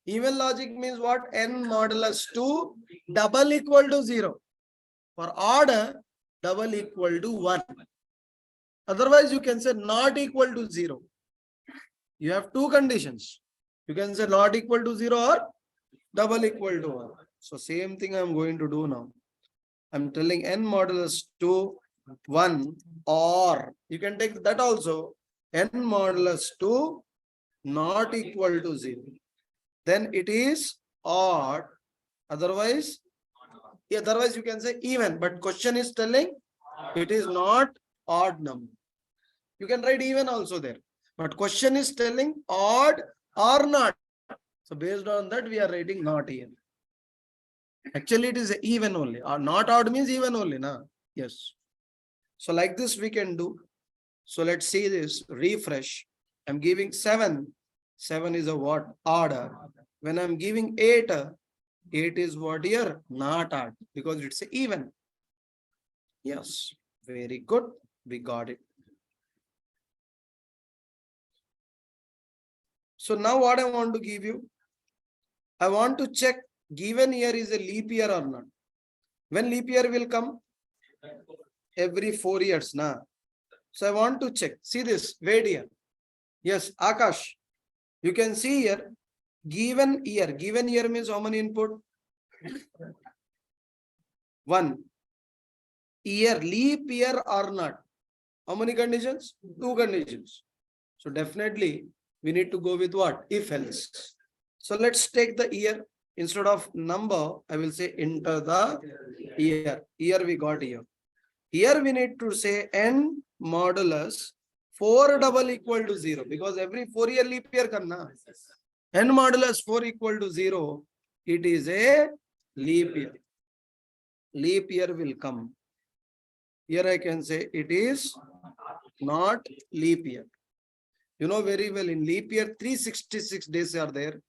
Even logic means what? N modulus 2 double equal to 0. For odd, double equal to 1. Otherwise, you can say not equal to 0. You have 2 conditions. You can say not equal to 0 or double equal to 1. So same thing I'm going to do now. I'm telling n modulus 2, 1 or you can take that also. N modulus 2 not equal to 0. Then it is odd. Otherwise you can say even. But question is telling it is not odd number. You can write even also there. But question is telling odd or not. So based on that, we are writing not here. Actually, it is even only. Or not odd means even only, na? Yes. So like this we can do. So let's see this. Refresh. I'm giving 7. 7 is a what? Odd. When I'm giving 8, 8 is what here? Not odd. Because it's even. Yes. Very good. We got it. So now what I want to give you? I want to check given year is a leap year or not. When leap year will come? Every 4 years, na. So I want to check. See this, wait here. Yes, Akash. You can see here, given year. Given year means how many input? 1. Year, leap year or not. How many conditions? 2 conditions. So definitely we need to go with what? If else. So let's take the year. Instead of number, I will say enter the year. Year we got here. Here we need to say n modulus 4 double equal to 0 because every 4 year leap year karna. N modulus 4 equal to 0. It is a leap year. Leap year will come. Here I can say it is not leap year. You know very well in leap year 366 days are there.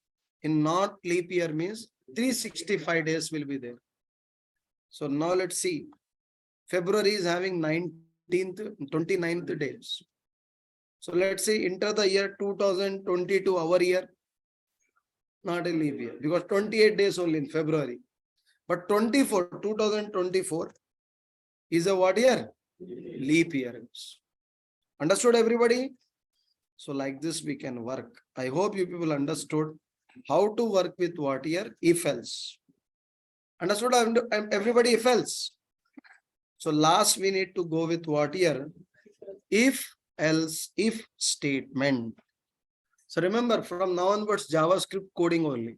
In not leap year means 365 days will be there. So now let's see. February is having 19th, 29th days. So let's say enter the year 2022, our year. Not a leap year because 28 days only in February. But 2024 is a what year? Leap year. Understood everybody? So like this we can work. I hope you people understood how to work with what year? If else. Understood everybody? If else. So last we need to go with what year? If else if statement. So remember from now onwards JavaScript coding only.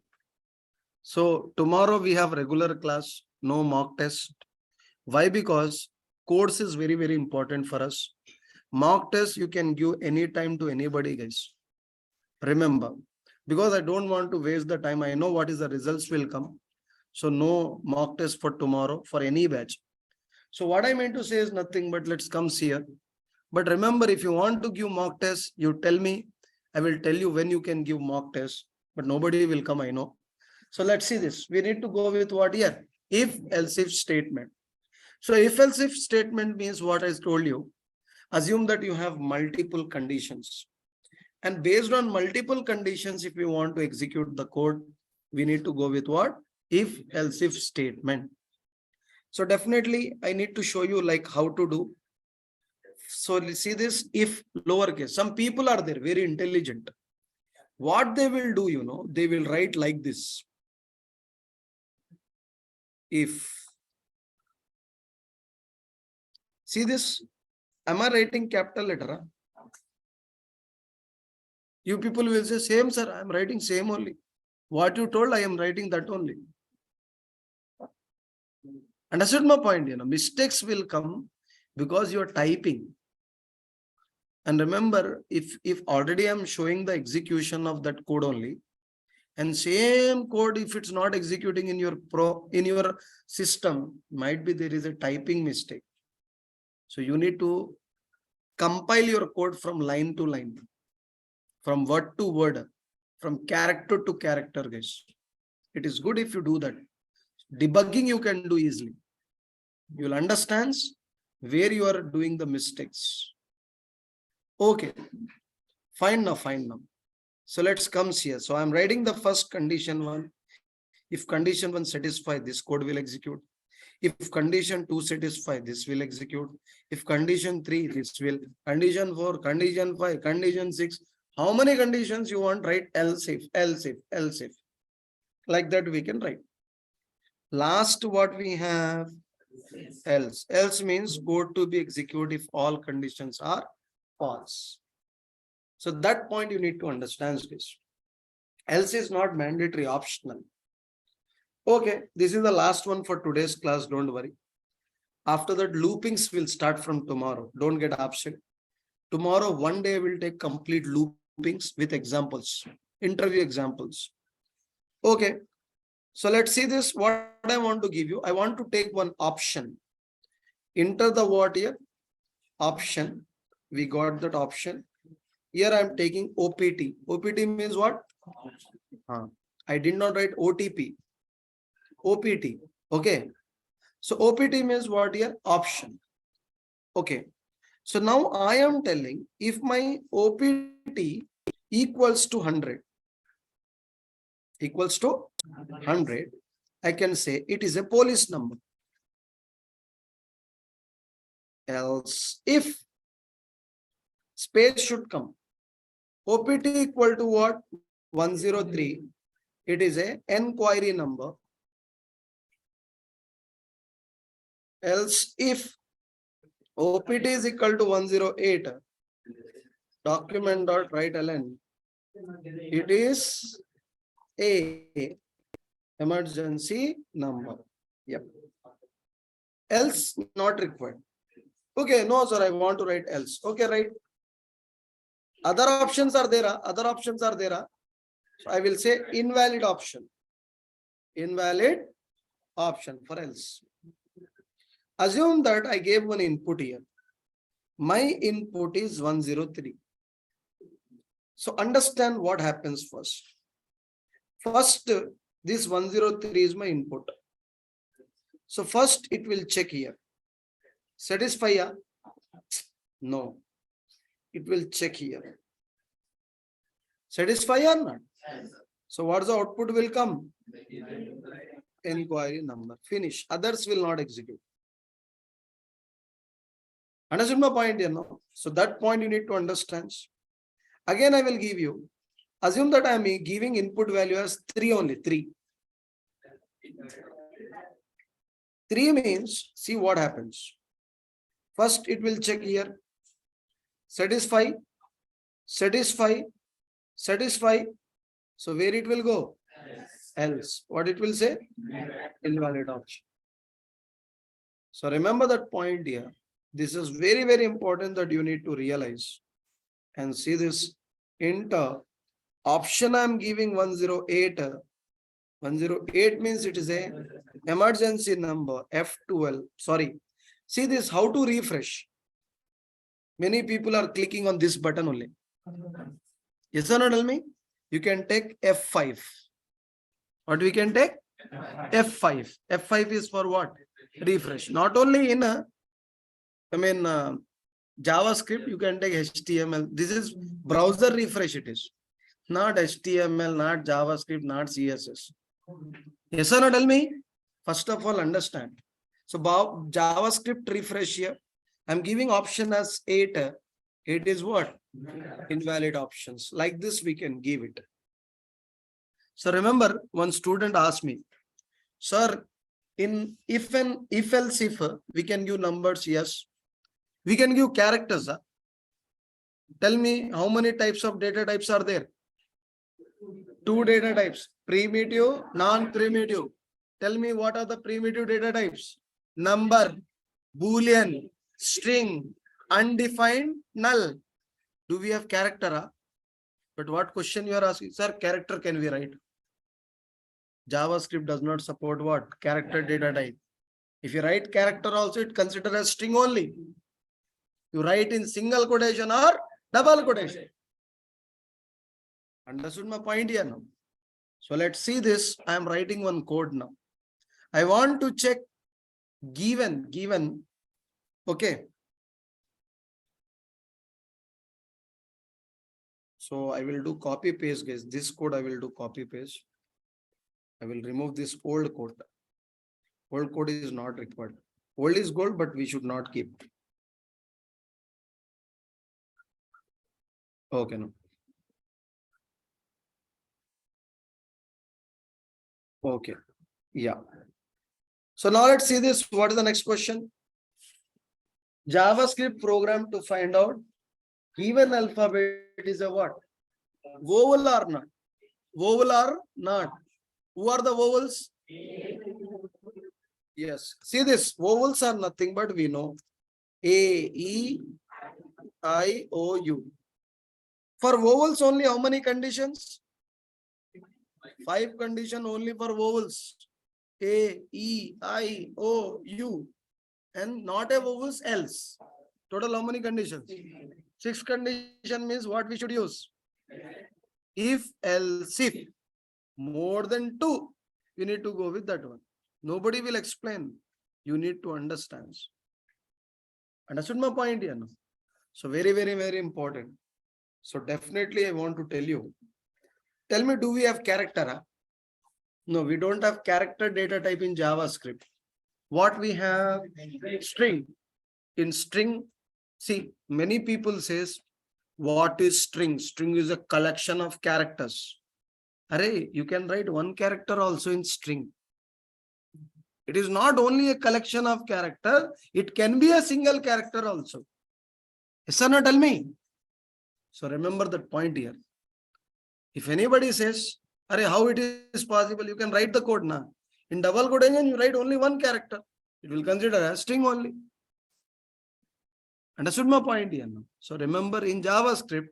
So tomorrow we have regular class, no mock test. Why? Because course is very, very important for us. Mock test you can give anytime to anybody, guys. Remember, because I don't want to waste the time. I know what is the results will come. So no mock test for tomorrow for any batch. So what I meant to say is nothing but let's come here. But remember, if you want to give mock test, you tell me. I will tell you when you can give mock test. But nobody will come, I know. So let's see this. We need to go with what here? If else if statement. So if else if statement means what I told you. Assume that you have multiple conditions. And based on multiple conditions, if we want to execute the code, we need to go with what? If else if statement. So definitely I need to show you like how to do. So let's see this if lowercase. Some people are there, very intelligent. What they will do, you know, they will write like this. If. See this? Am I writing capital letter? You people will say, same sir, I am writing same only. What you told, I am writing that only. Understood my point? You know, mistakes will come because you are typing. And remember, if already I'm showing the execution of that code only, and same code, if it's not executing in your system, might be there is a typing mistake. So you need to compile your code from line to line, from word to word, from character to character, guys. It is good if you do that. Debugging you can do easily. You'll understand where you are doing the mistakes. Okay, fine now, fine now. So let's come here. So I'm writing the first condition 1. If condition 1 satisfy, this code will execute. If condition 2 satisfy, this will execute. If condition 3, this will. Condition 4, condition 5, condition 6. How many conditions you want? Write else if, else if, else if. Like that we can write. Last what we have? Else. Else means code to be executed if all conditions are false. So that point you need to understand this. Else is not mandatory, optional. Okay, this is the last one for today's class. Don't worry. After that, loopings will start from tomorrow. Don't get upset. Tomorrow, one day, we'll take complete loopings with examples, interview examples. Okay. So let's see this. What I want to give you. I want to take one option. Enter the what here? Option. We got that option. Here I am taking OPT. OPT means what? I did not write OTP. OPT. Okay. So OPT means what here? Option. Okay. So now I am telling if my OPT equals to 100, equals to 100, I can say it is a police number. Else, if space should come, OPT equal to what? 103, it is a enquiry number. Else, if OPT is equal to 108, document dot write ln, it is a emergency number. Yep. Else not required. Okay, no sir, I want to write else. Okay, right. Other options are there. Other options are there. So I will say invalid option. Invalid option for else. Assume that I gave one input here. My input is 103. So understand what happens first. First, this 103 is my input. So first it will check here. Satisfy? No. It will check here. Satisfy or not? So what's the output will come? Inquiry number. Finish. Others will not execute. Understand my point here now? So that point you need to understand. Again, I will give you. Assume that I am giving input value as 3 only. 3. 3 means, see what happens. First, it will check here. Satisfy. Satisfy. Satisfy. So where it will go? Else. What it will say? Invalid option. So remember that point here. This is very, very important that you need to realize. And see this enter option I am giving 108. 108 means it is a emergency number F12. Sorry. See this, how to refresh. Many people are clicking on this button only. Yes or no, tell me? You can take F5. What we can take? F5. F5 is for what? Refresh. Not only in JavaScript, you can take HTML. This is browser refresh it is. Not HTML, not JavaScript, not CSS. Yes or no, tell me? First of all, understand. So JavaScript refresh here. I'm giving option as 8. 8 is what? Invalid options. Like this, we can give it. So remember, one student asked me, sir, in if else if we can give numbers, yes. We can give characters. Tell me how many types of data types are there? 2 data types, primitive, non-primitive. Tell me what are the primitive data types? Number, Boolean, string, undefined, null. Do we have character? But what question you are asking? Sir, character can we write? JavaScript does not support what? Character data type. If you write character also, it considered as string only. You write in single quotation or double quotation. Understood my point here now? So let's see this. I am writing one code now. I want to check given. Okay. So I will do copy paste, guys. This code I will do copy paste. I will remove this old code. Old code is not required. Old is gold, but we should not keep. Okay, no. Okay. Yeah. So now let's see this. What is the next question? JavaScript program to find out given alphabet is a what? Vowel or not? Vowel or not? Who are the vowels? Yes. See this. Vowels are nothing but we know A, E, I, O, U. For vowels only, how many conditions? 5 condition only for vowels. A, E, I, O, U. And not a vowels else. Total how many conditions? 6 condition means what we should use? If, else, if. More than 2, you need to go with that one. Nobody will explain. You need to understand. Understood my point here? No? So very, very, very important. So definitely I want to tell you. Tell me, do we have character? Huh? No, we don't have character data type in JavaScript. What we have? String. In string, see, many people says, what is string? String is a collection of characters. Array, you can write one character also in string. It is not only a collection of character, it can be a single character also. Yes or no, tell me. So remember that point here. If anybody says, Array, how it is possible, you can write the code now. In double quotation, you write only one character. It will consider as string only. Understood my point here now? So remember, in JavaScript,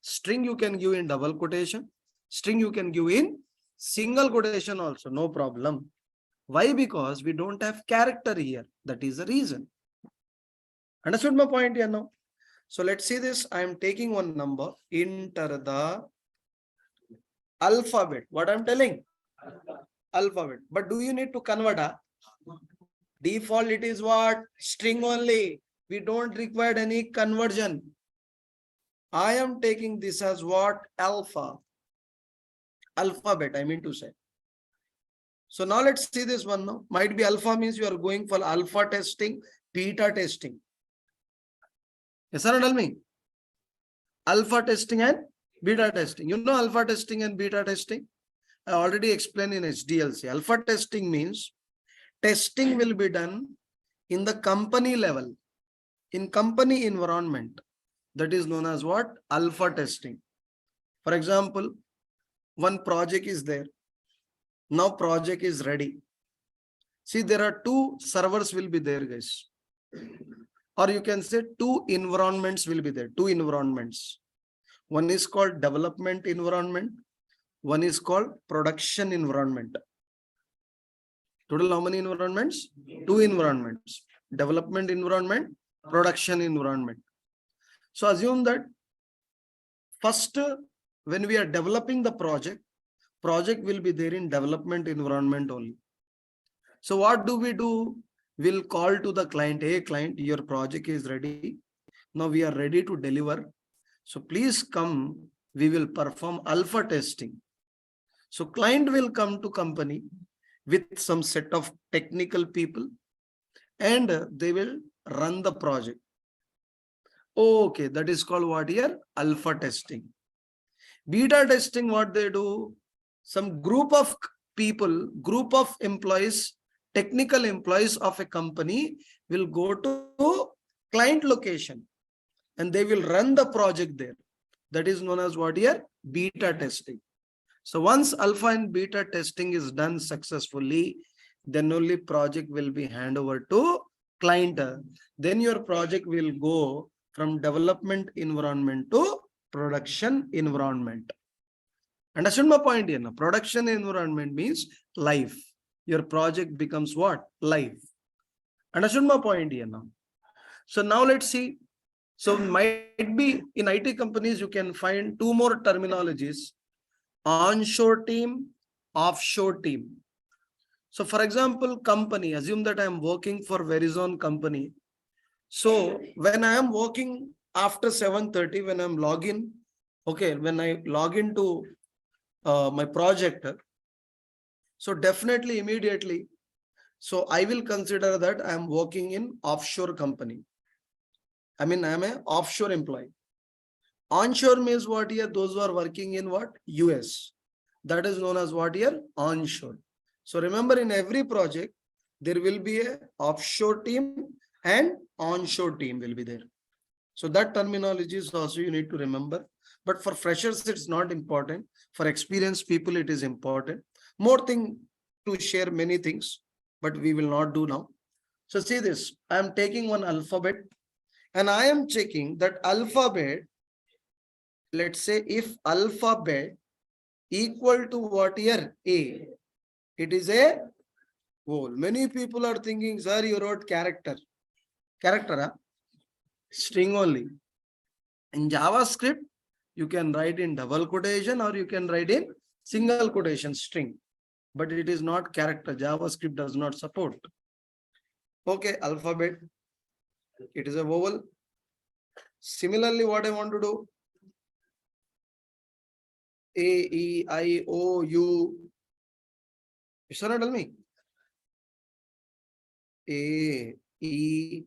string you can give in double quotation, string you can give in single quotation also, no problem. Why? Because we don't have character here. That is the reason. Understood my point here now? So let's see this. I am taking one number, enter the alphabet. What I'm telling? Alphabet. But do you need to convert? Default it is what? String only. We don't require any conversion. I am taking this as what? Alpha. Alphabet, I mean to say. So now let's see this one now. Might be alpha means you are going for alpha testing, beta testing. Yes or no, tell me. Alpha testing and beta testing. You know alpha testing and beta testing? I already explained in HDLC. Alpha testing means testing will be done in the company level, in company environment. That is known as what? Alpha testing. For example, one project is there. Now project is ready. See, there are 2 servers will be there, guys. Or you can say 2 environments will be there. 2 environments. One is called development environment. One is called production environment. Total how many environments? 2 environments. Development environment, production environment. So assume that first, when we are developing the project will be there in development environment only. So what do? We'll call to the client, hey client, your project is ready. Now we are ready to deliver. So please come, we will perform alpha testing. So client will come to company with some set of technical people and they will run the project. Okay, that is called what here? Alpha testing. Beta testing, what they do? Some group of people, group of employees, technical employees of a company will go to client location and they will run the project there. That is known as what here? Beta testing. So once alpha and beta testing is done successfully, then only project will be handed over to client. Then your project will go from development environment to production environment. Understand my point here? Now, production environment means live. Your project becomes what? Live. Understand my point here now? So now let's see. So might be in IT companies, you can find 2 more terminologies. Onshore team, offshore team. So for example, company, assume that I am working for Verizon company. So when I am working after 7:30, when I'm login, okay, when I log into my project, so definitely immediately, so I will consider that I am working in offshore company. I mean, I am an offshore employee. Onshore means what here? Those who are working in what? US. That is known as what here? Onshore. So remember, in every project, there will be a offshore team and onshore team will be there. So that terminology is also you need to remember. But for freshers, it's not important. For experienced people, it is important. More thing to share many things, but we will not do now. So see this. I am taking one alphabet. And I am checking that alphabet, let's say if alphabet equal to what here? A. It is a whole. Many people are thinking, sir, you wrote character. Character, huh? String only. In JavaScript, you can write in double quotation or you can write in single quotation string. But it is not character. JavaScript does not support. Okay, alphabet. It is a vowel. Similarly, what I want to do? A, E, I, O, U. You should not tell me. A, E,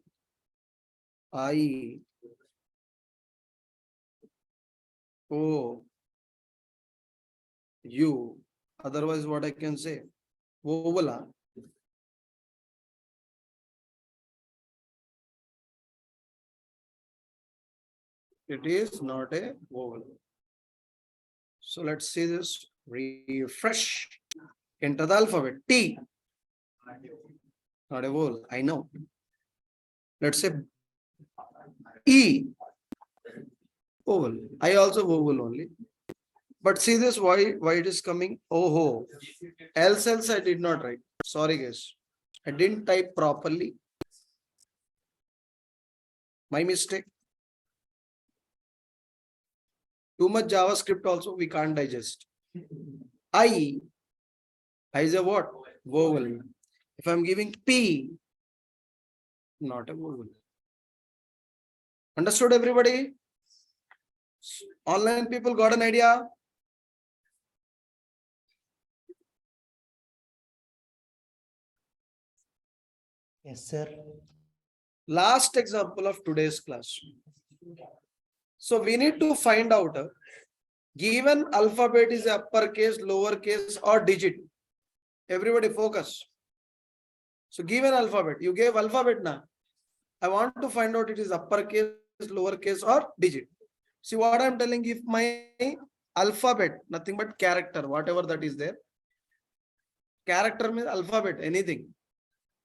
I, O, U. Otherwise, what I can say? Vowel. It is not a vowel. So let's see this. Refresh. Enter the alphabet. T. Not a vowel. I know. Let's say E. Vowel. I also vowel only. But see this, why it is coming? Oh, else I did not write. Sorry guys. I didn't type properly. My mistake. Too much JavaScript also we can't digest. I is a what? Vowel. If I'm giving P, not a vowel. Understood everybody? Online people got an idea? Yes, sir. Last example of today's class. So we need to find out given alphabet is uppercase, lowercase or digit. Everybody focus. So given alphabet, you gave alphabet now. I want to find out it is uppercase, lowercase or digit. See what I'm telling, if my alphabet, nothing but character, whatever that is there. Character means alphabet, anything.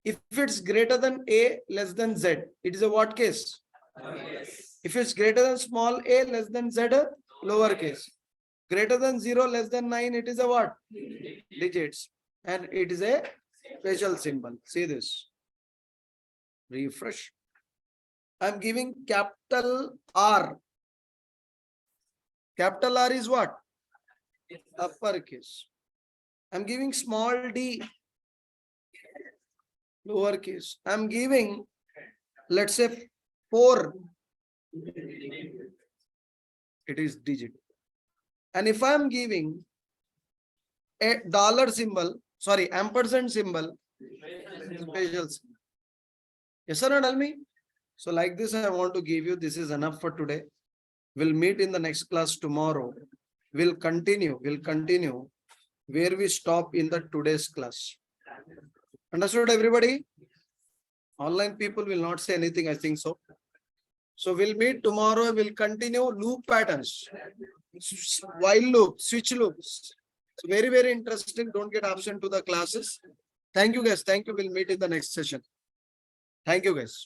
If it's greater than A, less than Z, it is a what case? Yes. If it's greater than small a, less than Z, lower case. Greater than 0, less than 9, it is a what? Digits. And it is a special symbol. See this. Refresh. I'm giving capital R. Capital R is what? Uppercase. I'm giving small d. Lowercase. I'm giving, let's say, 4. It is digit. And if I'm giving a dollar symbol, sorry, ampersand symbol, special symbol. Yes or no, tell me? So like this, I want to give you, this is enough for today. We'll meet in the next class tomorrow. We'll continue where we stop in the today's class. Understood everybody? Online people will not say anything, I think so. So we'll meet tomorrow. We'll continue loop patterns, while loop, switch loops. So very, very interesting. Don't get absent to the classes. Thank you guys. Thank you. We'll meet in the next session. Thank you guys.